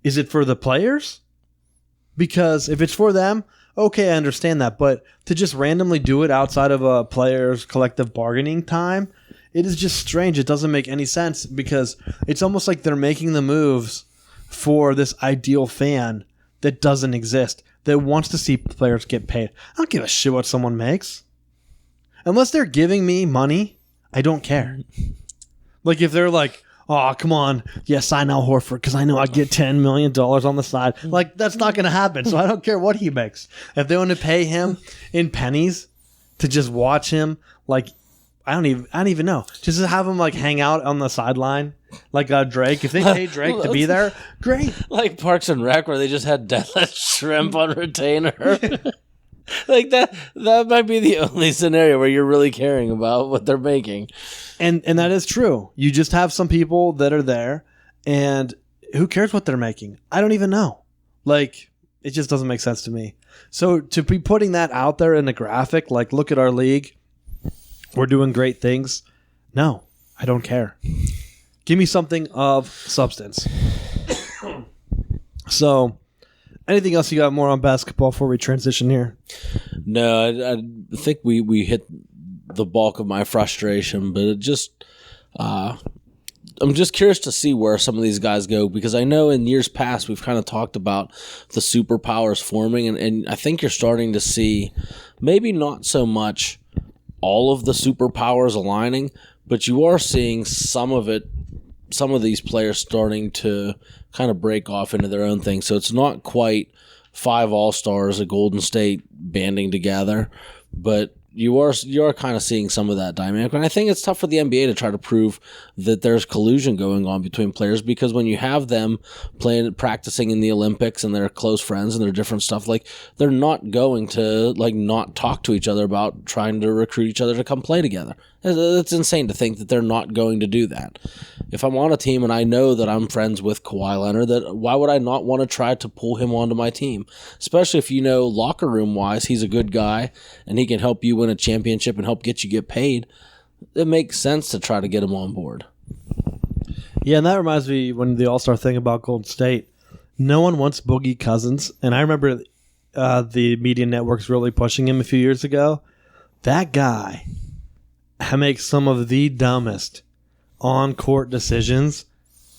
Is it for the players? Because if it's for them, okay, I understand that. But to just randomly do it outside of a player's collective bargaining time, it is just strange. It doesn't make any sense because it's almost like they're making the moves for this ideal fan that doesn't exist, that wants to see players get paid. I don't give a shit what someone makes. Unless they're giving me money, I don't care. Like if they're like, oh, come on, yeah, sign Al Horford because I know I get $10 million on the side. Like, that's not going to happen, so I don't care what he makes. If they want to pay him in pennies to just watch him, like, I don't even know. Just to have him like hang out on the sideline, like Drake. If they pay Drake to be there, great.
Like Parks and Rec, where they just had deadlift shrimp on retainer. Like that might be the only scenario where you're really caring about what they're making.
And that is true. You just have some people that are there, and who cares what they're making? I don't even know. Like, it just doesn't make sense to me. So to be putting that out there in a graphic, like, look at our league, we're doing great things. No, I don't care. Give me something of substance. So, anything else you got more on basketball before we transition here?
No, I think we hit the bulk of my frustration, but it just I'm just curious to see where some of these guys go, because I know in years past we've kind of talked about the superpowers forming, and I think you're starting to see maybe not so much all of the superpowers aligning, but you are seeing some of these players starting to kind of break off into their own thing. So it's not quite 5 all-stars at Golden State banding together, but you are kind of seeing some of that dynamic. And I think it's tough for the NBA to try to prove that there's collusion going on between players, because when you have them practicing in the Olympics and they're close friends and they're different stuff, like, they're not going to not talk to each other about trying to recruit each other to come play together. It's insane to think that they're not going to do that. If I'm on a team and I know that I'm friends with Kawhi Leonard, that why would I not want to try to pull him onto my team? Especially if you know locker room wise he's a good guy and he can help you win a championship and help get paid. It makes sense to try to get him on board.
Yeah, and that reminds me when the All-Star thing about Golden State. No one wants Boogie Cousins, and I remember the media networks really pushing him a few years ago. That guy makes some of the dumbest on-court decisions.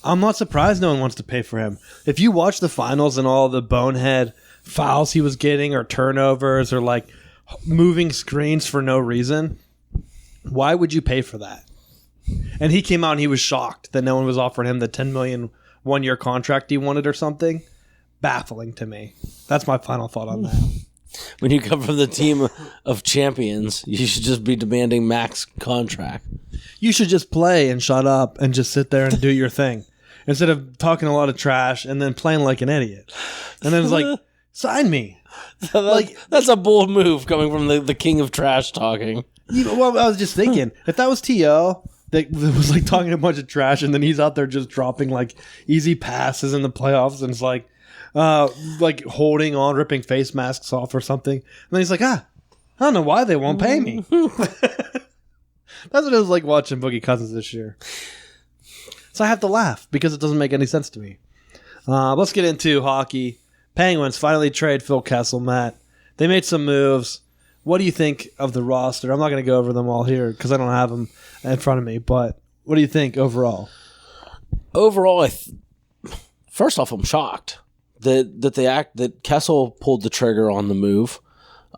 I'm not surprised no one wants to pay for him. If you watch the finals and all the bonehead fouls he was getting, or turnovers, or like moving screens for no reason, why would you pay for that? And he came out and he was shocked that no one was offering him the $10 million one-year contract he wanted or something. Baffling to me. That's my final thought on that.
When you come from the team of champions, you should just be demanding max contract.
You should just play and shut up and just sit there and do your thing, instead of talking a lot of trash and then playing like an idiot. And then it's like, sign me.
That's a bold move coming from the king of trash talking.
Well, I was just thinking, if that was T.O., that was like talking a bunch of trash, and then he's out there just dropping like easy passes in the playoffs, and it's like holding on, ripping face masks off or something. And then he's like, I don't know why they won't pay me. That's what it was like watching Boogie Cousins this year. So I have to laugh because it doesn't make any sense to me. Let's get into hockey. Penguins finally trade Phil Kessel, Matt. They made some moves. What do you think of the roster? I'm not going to go over them all here because I don't have them in front of me, but what do you think overall?
Overall, first off, I'm shocked that Kessel pulled the trigger on the move.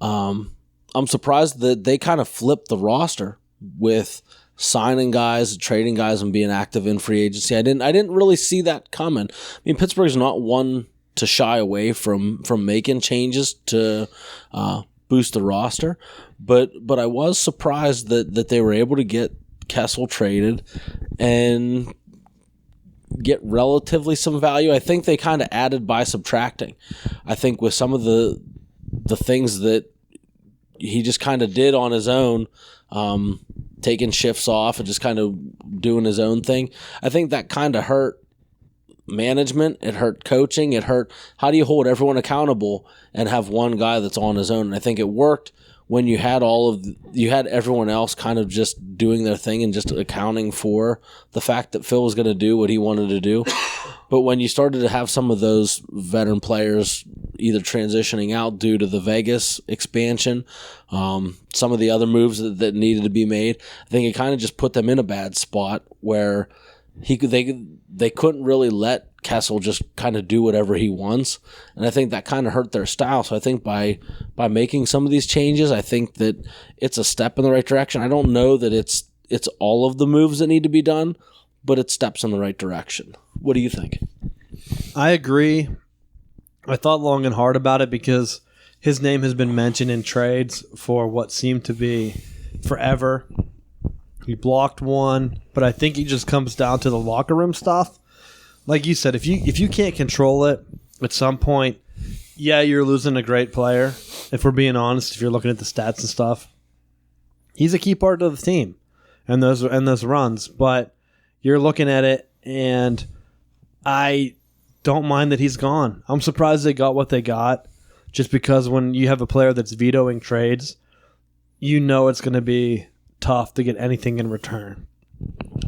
I'm surprised that they kind of flipped the roster with signing guys, trading guys, and being active in free agency. I didn't really see that coming. I mean, Pittsburgh's not one to shy away from making changes to boost the roster, but I was surprised that they were able to get Kessel traded and get relatively some value. I think they kind of added by subtracting. I think with some of the things that he just kind of did on his own, taking shifts off and just kind of doing his own thing, I think that kind of hurt management. It hurt coaching. It hurt how do you hold everyone accountable and have one guy that's on his own. And I think it worked when you had everyone else kind of just doing their thing and just accounting for the fact that Phil was going to do what he wanted to do. But when you started to have some of those veteran players either transitioning out due to the Vegas expansion, some of the other moves that needed to be made, I think it kind of just put them in a bad spot where they couldn't really let Kessel just kind of do whatever he wants, and I think that kind of hurt their style. So I think by making some of these changes, I think that it's a step in the right direction. I don't know that it's all of the moves that need to be done, but it's steps in the right direction. What do you think?
I agree. I thought long and hard about it because his name has been mentioned in trades for what seemed to be forever. He blocked one, but I think he just comes down to the locker room stuff. Like you said, if you can't control it at some point, yeah, you're losing a great player. if we're being honest, if you're looking at the stats and stuff, he's a key part of the team and those runs. But you're looking at it, and I don't mind that he's gone. I'm surprised they got what they got, just because when you have a player that's vetoing trades, you know it's going to be tough to get anything in return.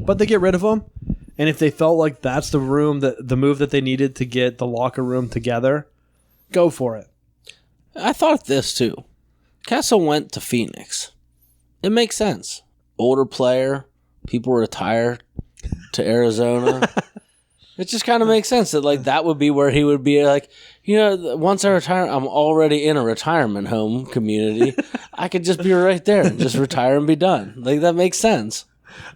But they get rid of him, and if they felt like that's the move that they needed to get the locker room together, go for it.
I thought this too. Kessel went to Phoenix. It makes sense. Older player, people retire to Arizona. It just kind of makes sense that like that would be where he would be like, once I retire, I'm already in a retirement home community. I could just be right there and just retire and be done. Like that makes sense.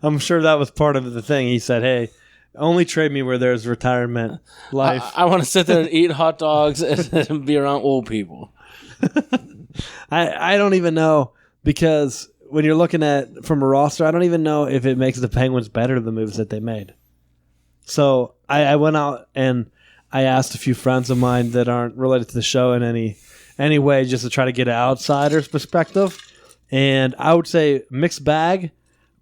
I'm sure that was part of the thing. He said, hey, only trade me where there's retirement life.
I want to sit there and eat hot dogs and be around old people.
I don't even know, because when you're looking at from a roster, I don't even know if it makes the Penguins better, the moves that they made. So I went out and I asked a few friends of mine that aren't related to the show in any way, just to try to get an outsider's perspective. And I would say mixed bag,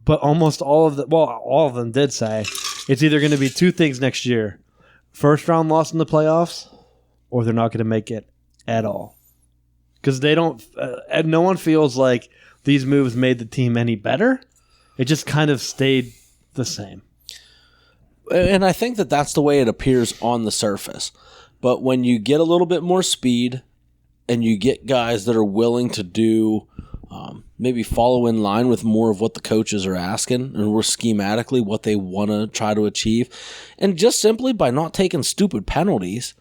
but almost all of them did say it's either going to be two things next year: first round loss in the playoffs, or they're not going to make it at all. Because they don't, no one feels like these moves made the team any better. It just kind of stayed the same.
And I think that that's the way it appears on the surface. But when you get a little bit more speed and you get guys that are willing to do, maybe follow in line with more of what the coaches are asking and more schematically what they want to try to achieve, and just simply by not taking stupid penalties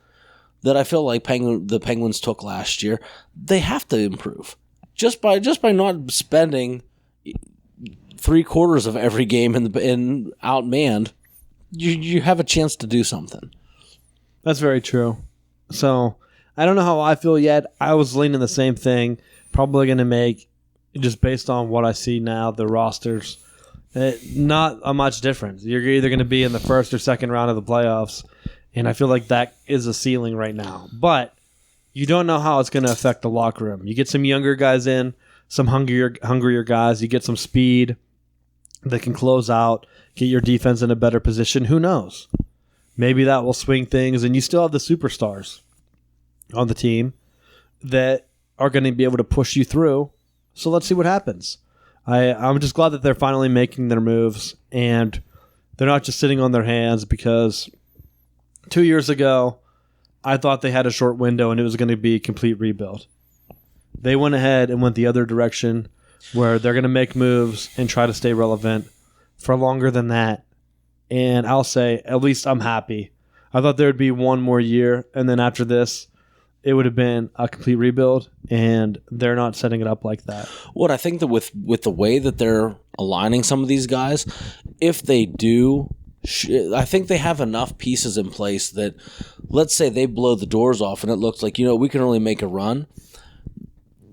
that I feel like the Penguins took last year, they have to improve. Just by not spending 3/4 of every game in outmanned, you have a chance to do something.
That's very true. So I don't know how I feel yet. I was leaning the same thing. Probably going to make, just based on what I see now, the rosters, not a much difference. You're either going to be in the first or second round of the playoffs, and I feel like that is a ceiling right now. But you don't know how it's going to affect the locker room. You get some younger guys in, some hungrier guys. You get some speed that can close out, get your defense in a better position. Who knows? Maybe that will swing things, and you still have the superstars on the team that are going to be able to push you through. So let's see what happens. I'm just glad that they're finally making their moves, and they're not just sitting on their hands, because 2 years ago, I thought they had a short window and it was going to be a complete rebuild. They went ahead and went the other direction, where they're going to make moves and try to stay relevant for longer than that. And I'll say, at least I'm happy. I thought there would be one more year, and then after this, it would have been a complete rebuild, and they're not setting it up like that.
What I think that with the way that they're aligning some of these guys, if they do, I think they have enough pieces in place that, let's say they blow the doors off and it looks like, we can only make a run.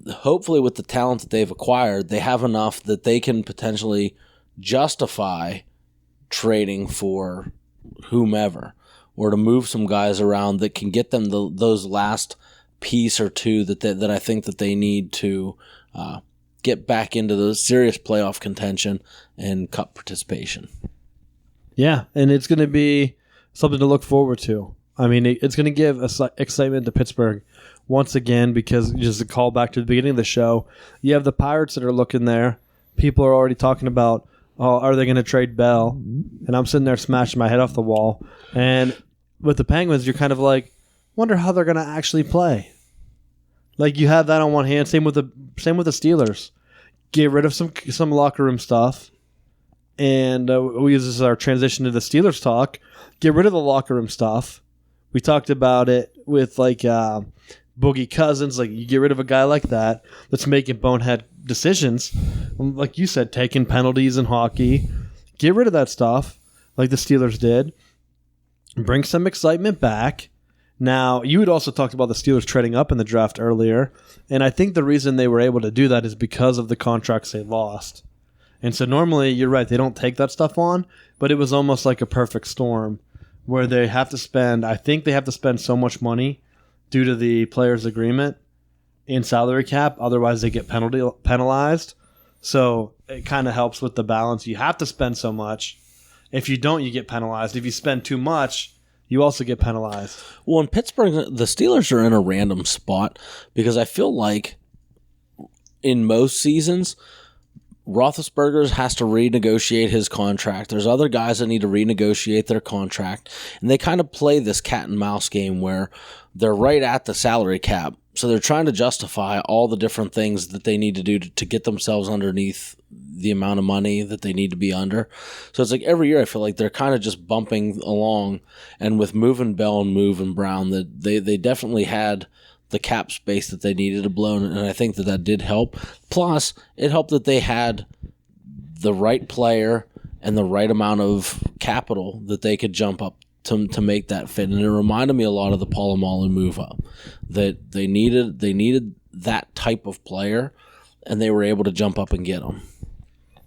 Hopefully with the talent that they've acquired, they have enough that they can potentially justify trading for whomever, or to move some guys around that can get them those last piece or two that I think that they need to get back into the serious playoff contention and cup participation.
Yeah, and it's going to be something to look forward to. I mean, it's going to give excitement to Pittsburgh once again, because just a call back to the beginning of the show, you have the Pirates that are looking there. People are already talking about, are they going to trade Bell? And I'm sitting there smashing my head off the wall. And with the Penguins, you're kind of like, wonder how they're going to actually play. Like, you have that on one hand. Same with the Steelers. Get rid of some locker room stuff. And we use this as our transition to the Steelers talk. Get rid of the locker room stuff. We talked about it with Boogie Cousins. Like, you get rid of a guy like that that's making bonehead decisions. Like you said, taking penalties in hockey. Get rid of that stuff like the Steelers did. Bring some excitement back. Now, you had also talked about the Steelers trading up in the draft earlier, and I think the reason they were able to do that is because of the contracts they lost. And so normally, you're right, they don't take that stuff on, but it was almost like a perfect storm where I think they have to spend so much money due to the players' agreement in salary cap. Otherwise, they get penalized. So it kind of helps with the balance. You have to spend so much. If you don't, you get penalized. If you spend too much, you also get penalized.
Well, in Pittsburgh, the Steelers are in a random spot because I feel like in most seasons, Roethlisberger has to renegotiate his contract. There's other guys that need to renegotiate their contract. And they kind of play this cat and mouse game where they're right at the salary cap. So they're trying to justify all the different things that they need to do to get themselves underneath the amount of money that they need to be under. So it's like every year I feel like they're kind of just bumping along. And with moving Bell and moving Brown, that they definitely had the cap space that they needed to blow, and I think that did help. Plus, it helped that they had the right player and the right amount of capital that they could jump up to make that fit. And it reminded me a lot of the Polamalu move up, that they needed that type of player, and they were able to jump up and get them.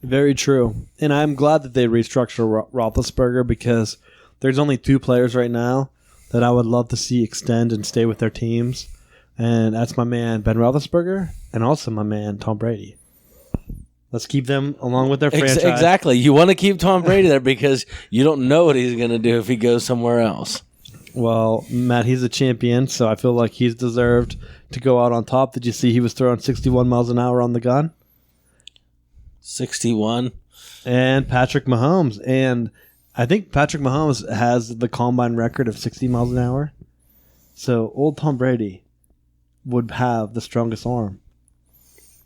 Very true. And I'm glad that they restructured Roethlisberger because there's only 2 players right now that I would love to see extend and stay with their teams. And that's my man, Ben Roethlisberger, and also my man, Tom Brady. Let's keep them along with their franchise.
Exactly. You want to keep Tom Brady there because you don't know what he's going to do if he goes somewhere else.
Well, Matt, he's a champion, so I feel like he's deserved to go out on top. Did you see he was throwing 61 miles an hour on the gun?
61.
And Patrick Mahomes. And I think Patrick Mahomes has the combine record of 60 miles an hour. So old Tom Brady would have the strongest arm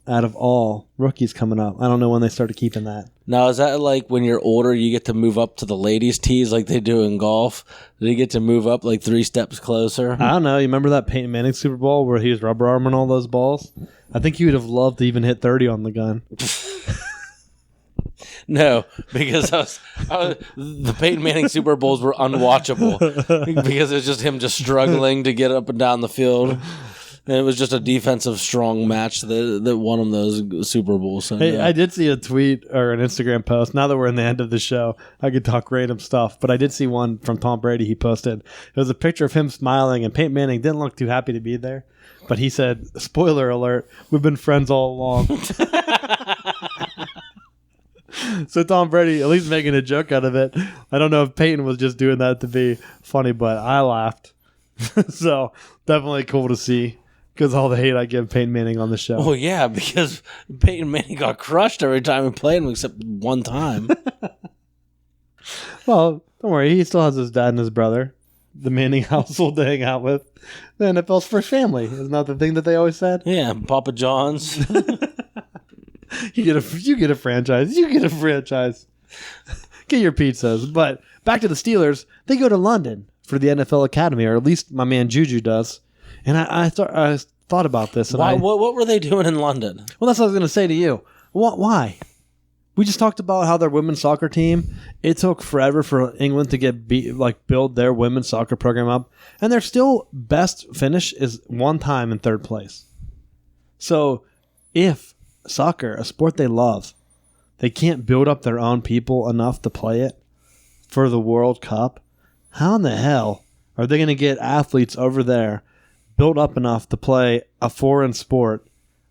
out of all rookies coming up. I don't know when they started keeping that.
Now, is that like when you're older, you get to move up to the ladies' tees like they do in golf? Did he get to move up like 3 steps closer?
I don't know. You remember that Peyton Manning Super Bowl where he was rubber arming all those balls? I think he would have loved to even hit 30 on the gun.
No, because the Peyton Manning Super Bowls were unwatchable because it's just him just struggling to get up and down the field. And it was just a defensive strong match that won him those Super Bowls. So,
hey, I did see a tweet or an Instagram post. Now that we're in the end of the show, I could talk random stuff. But I did see one from Tom Brady he posted. It was a picture of him smiling, and Peyton Manning didn't look too happy to be there. But he said, spoiler alert, we've been friends all along. So Tom Brady, at least making a joke out of it. I don't know if Peyton was just doing that to be funny, but I laughed. So definitely cool to see. Because all the hate I give Peyton Manning on the show.
Well, yeah, because Peyton Manning got crushed every time he played him except one time.
Well, don't worry. He still has his dad and his brother, the Manning household to hang out with. The NFL's first family. Isn't that the thing that they always said?
Yeah, Papa John's.
You get a franchise. You get a franchise. Get your pizzas. But back to the Steelers. They go to London for the NFL Academy, or at least my man Juju does. And I thought about this. And
Why? What were they doing in London?
Well, that's what I was going to say to you. Why? We just talked about how their women's soccer team, it took forever for England to build their women's soccer program up. And their still best finish is one time in 3rd place. So if soccer, a sport they love, they can't build up their own people enough to play it for the World Cup, how in the hell are they going to get athletes over there built up enough to play a foreign sport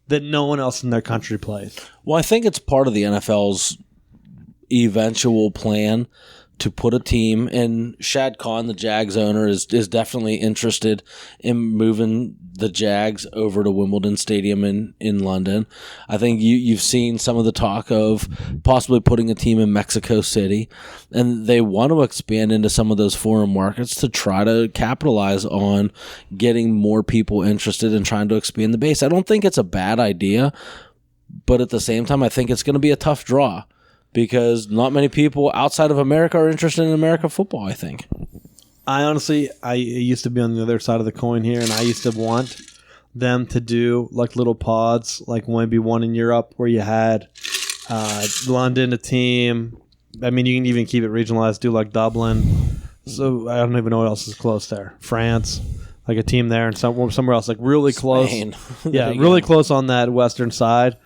that no one else in their country plays?
Well, I think it's part of the NFL's eventual plan to put a team, and Shad Khan, the Jags owner, is definitely interested in moving the Jags over to Wimbledon Stadium in London. I think you've seen some of the talk of possibly putting a team in Mexico City, and they want to expand into some of those foreign markets to try to capitalize on getting more people interested in trying to expand the base. I don't think it's a bad idea, but at the same time, I think it's going to be a tough draw, because not many people outside of America are interested in American football, I think.
I used to be on the other side of the coin here, and I used to want them to do like little pods, like maybe one in Europe where you had London, a team. I mean, you can even keep it regionalized, do like Dublin. So I don't even know what else is close there. France, like a team there, and somewhere else, like really close.
Spain.
Yeah, really close on that western side.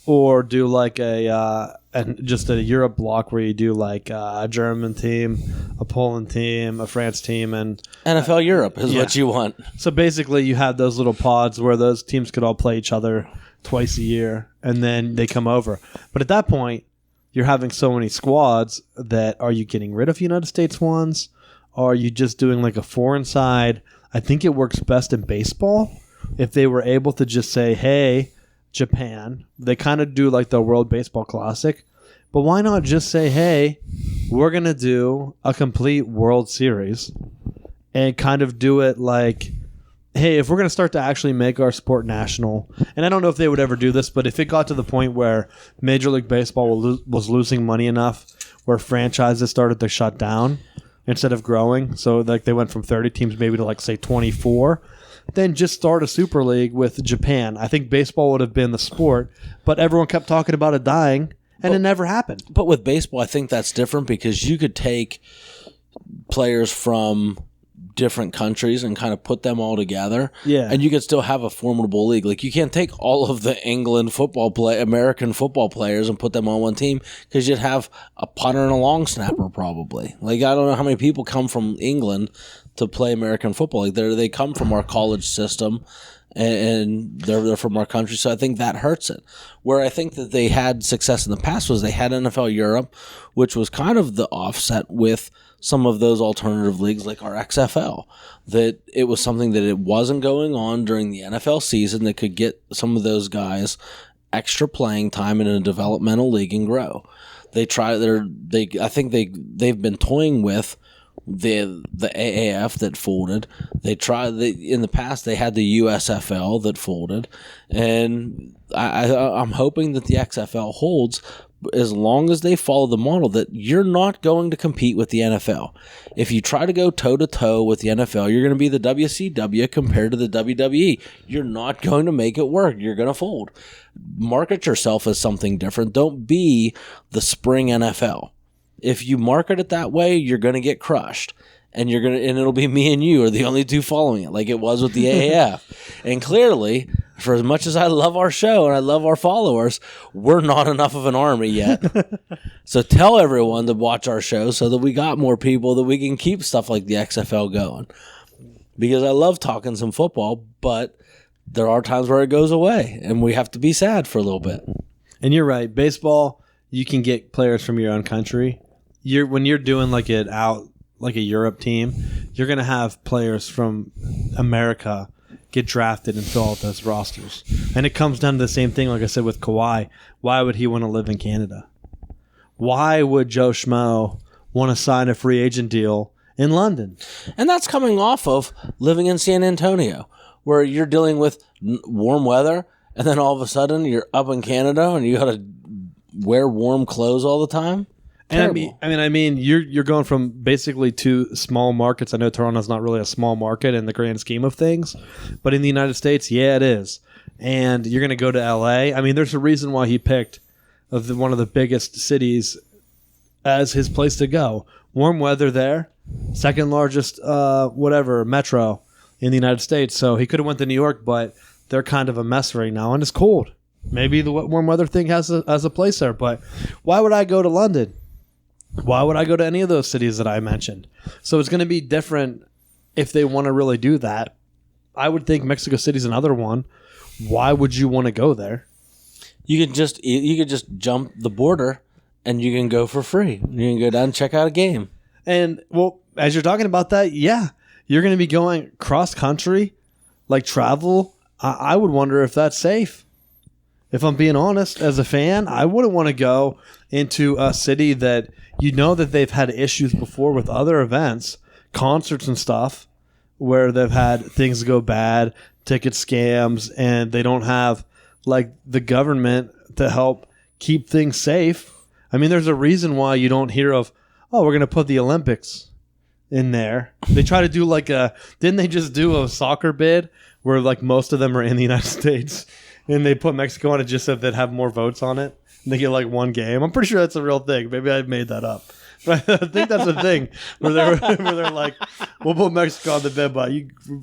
Or do like a just a Europe block where you do like a German team, a Poland team, a France team, and
NFL Europe is what you want.
So basically, you have those little pods where those teams could all play each other twice a year, and then they come over. But at that point, you're having so many squads that are you getting rid of United States ones? Or are you just doing like a foreign side? I think it works best in baseball if they were able to just say, hey, Japan, they kind of do like the World Baseball Classic, but why not just say, hey, we're going to do a complete World Series and kind of do it like, hey, if we're going to start to actually make our sport national, and I don't know if they would ever do this, but if it got to the point where Major League Baseball was losing money enough where franchises started to shut down instead of growing, so like they went from 30 teams maybe to like say 24, then just start a super league with Japan. I think baseball would have been the sport, but everyone kept talking about it dying, and it never happened.
But with baseball, I think that's different because you could take players from different countries and kind of put them all together, and you could still have a formidable league. Like you can't take all of the American football players and put them on one team because you'd have a punter and a long snapper probably. Like I don't know how many people come from England to play American football. Like they come from our college system and they're from our country, so I think that hurts it. Where I think that they had success in the past was they had NFL Europe, which was kind of the offset with some of those alternative leagues like our XFL, that it was something that it wasn't going on during the NFL season that could get some of those guys extra playing time in a developmental league and grow. I think they've been toying with the AAF that folded. In the past they had the USFL that folded, and I'm hoping that the XFL holds as long as they follow the model that you're not going to compete with the NFL. If you try to go toe-to-toe with the NFL, you're going to be the WCW compared to the WWE. You're not going to make it work. You're going to fold. Market yourself as something different. Don't be the spring NFL. If you market it that way, you're going to get crushed. And it'll be me and you are the only two following it, like it was with the AAF. And clearly, for as much as I love our show and I love our followers, we're not enough of an army yet. So tell everyone to watch our show so that we got more people that we can keep stuff like the XFL going. Because I love talking some football, but there are times where it goes away, and we have to be sad for a little bit.
And you're right. Baseball, you can get players from your own country. When you're doing like a Europe team, you're going to have players from America get drafted and fill out those rosters. And it comes down to the same thing, like I said, with Kawhi. Why would he want to live in Canada? Why would Joe Schmo want to sign a free agent deal in London?
And that's coming off of living in San Antonio, where you're dealing with warm weather, and then all of a sudden you're up in Canada and you got to wear warm clothes all the time.
And I mean, you're going from basically two small markets. I know Toronto's not really a small market in the grand scheme of things, but in the United States, yeah, it is. And you're going to go to LA. I mean, there's a reason why he picked one of the biggest cities as his place to go. Warm weather there, second largest metro in the United States. So he could have went to New York, but they're kind of a mess right now, and it's cold. Maybe the warm weather thing has a place there, but why would I go to London? Why would I go to any of those cities that I mentioned? So it's going to be different if they want to really do that. I would think Mexico City's another one. Why would you want to go there?
You could just jump the border and you can go for free. You can go down and check out a game.
And well, as you're talking about that, yeah, you're going to be going cross country, like travel. I would wonder if that's safe. If I'm being honest, as a fan, I wouldn't want to go into a city that you know that they've had issues before with other events, concerts and stuff, where they've had things go bad, ticket scams, and they don't have like the government to help keep things safe. I mean, there's a reason why you don't hear of, oh, we're going to put the Olympics in there. They try to do didn't they just do a soccer bid where like most of them are in the United States? And they put Mexico on it just so they'd have more votes on it. And they get like one game. I'm pretty sure that's a real thing. Maybe I made that up. I think that's the thing where they're like, we'll put Mexico on the bid, but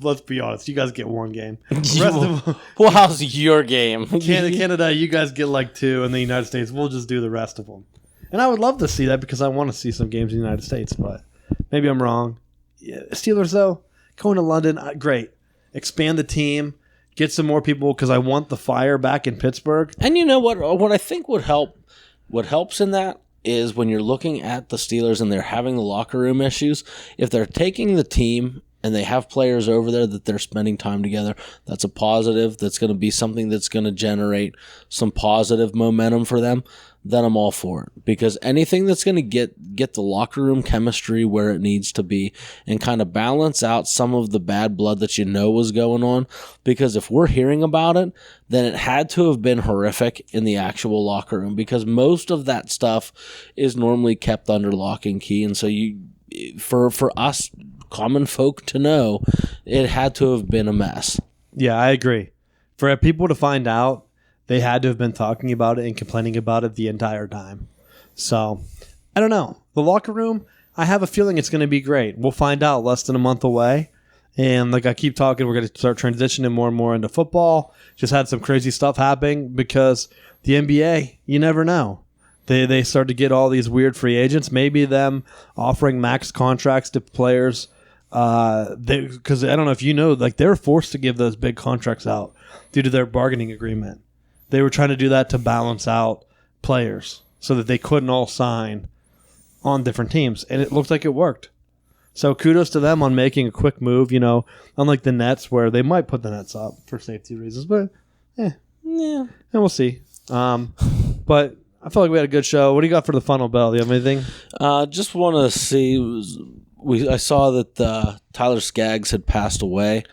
let's be honest, you guys get one game. The rest of them,
well, how's your game?
Canada, you guys get like 2, and the United States, we'll just do the rest of them. And I would love to see that because I want to see some games in the United States, but maybe I'm wrong. Yeah, Steelers, though, going to London, great. Expand the team, get some more people because I want the fire back in Pittsburgh.
And you know what I think would help, what helps in that is when you're looking at the Steelers and they're having the locker room issues, if they're taking the team and they have players over there that they're spending time together, that's a positive. That's going to be something that's going to generate some positive momentum for them. Then I'm all for it. Because anything that's going to get the locker room chemistry where it needs to be and kind of balance out some of the bad blood that you know was going on. Because if we're hearing about it, then it had to have been horrific in the actual locker room because most of that stuff is normally kept under lock and key. And so for us common folk to know, it had to have been a mess.
Yeah, I agree. For people to find out, they had to have been talking about it and complaining about it the entire time. So, I don't know. The locker room, I have a feeling it's going to be great. We'll find out less than a month away. And like I keep talking, we're going to start transitioning more and more into football. Just had some crazy stuff happening because the NBA, you never know. They start to get all these weird free agents. Maybe them offering max contracts to players. Because I don't know if you know, like they're forced to give those big contracts out due to their bargaining agreement. They were trying to do that to balance out players so that they couldn't all sign on different teams. And it looked like it worked. So kudos to them on making a quick move, unlike the Nets where they might put the Nets up for safety reasons. But, yeah. And we'll see. But I felt like we had a good show. What do you got for the final bell? Do you have anything?
Just want to see. I saw that Tyler Skaggs had passed away.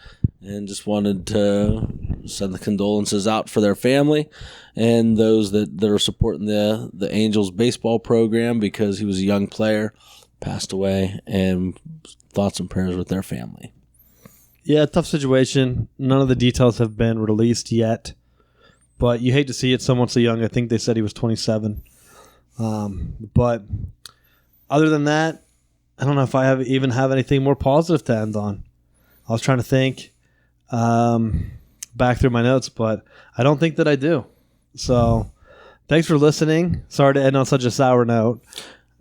And just wanted to send the condolences out for their family and those that are supporting the Angels baseball program because he was a young player, passed away, and thoughts and prayers with their family.
Yeah, tough situation. None of the details have been released yet, but you hate to see it. Someone so young. I think they said he was 27. But other than that, I don't know if I even have anything more positive to end on. I was trying to think back through my notes, but I don't think that I do. So thanks for listening. Sorry to end on such a sour note.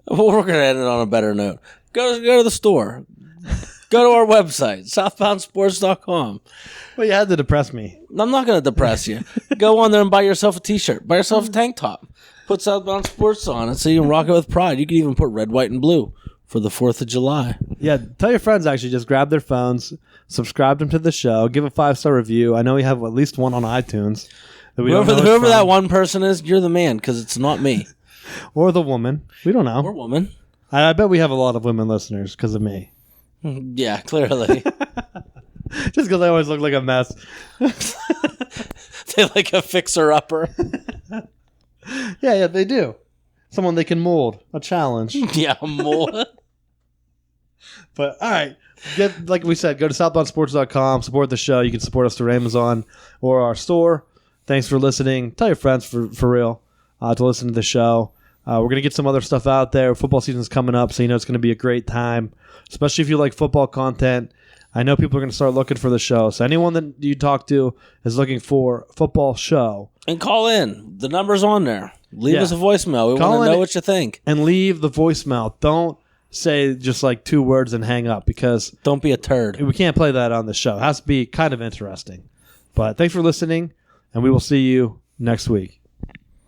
Well, we're going to end it on a better note. Go to the store. Go to our website, southboundsports.com.
Well, you had to depress me.
I'm not going to depress you. Go on there and buy yourself a t-shirt. Buy yourself a tank top. Put Southbound Sports on it so you can rock it with pride. You can even put red, white, and blue for the 4th of July.
Yeah, tell your friends, actually. Just grab their phones, subscribe them to the show, give a 5-star review. I know we have at least one on iTunes.
Whoever that one person is, you're the man, because it's not me.
Or the woman. We don't know.
Or woman.
I bet we have a lot of women listeners because of me.
Yeah, clearly.
Just because I always look like a mess.
They like a fixer-upper.
Yeah, they do. Someone they can mold. A challenge.
Yeah, mold.
But, all right. Like we said, go to southboundsports.com. Support the show. You can support us through Amazon or our store. Thanks for listening. Tell your friends for real to listen to the show. We're going to get some other stuff out there. Football season is coming up, so you know it's going to be a great time, especially if you like football content. I know people are going to start looking for the show. So anyone that you talk to is looking for a football show.
And call in. The number's on there. Leave us a voicemail. We want to know what you think.
And leave the voicemail. Don't say just like 2 words and hang up because...
Don't be a turd.
We can't play that on the show. It has to be kind of interesting. But thanks for listening, and we will see you next week.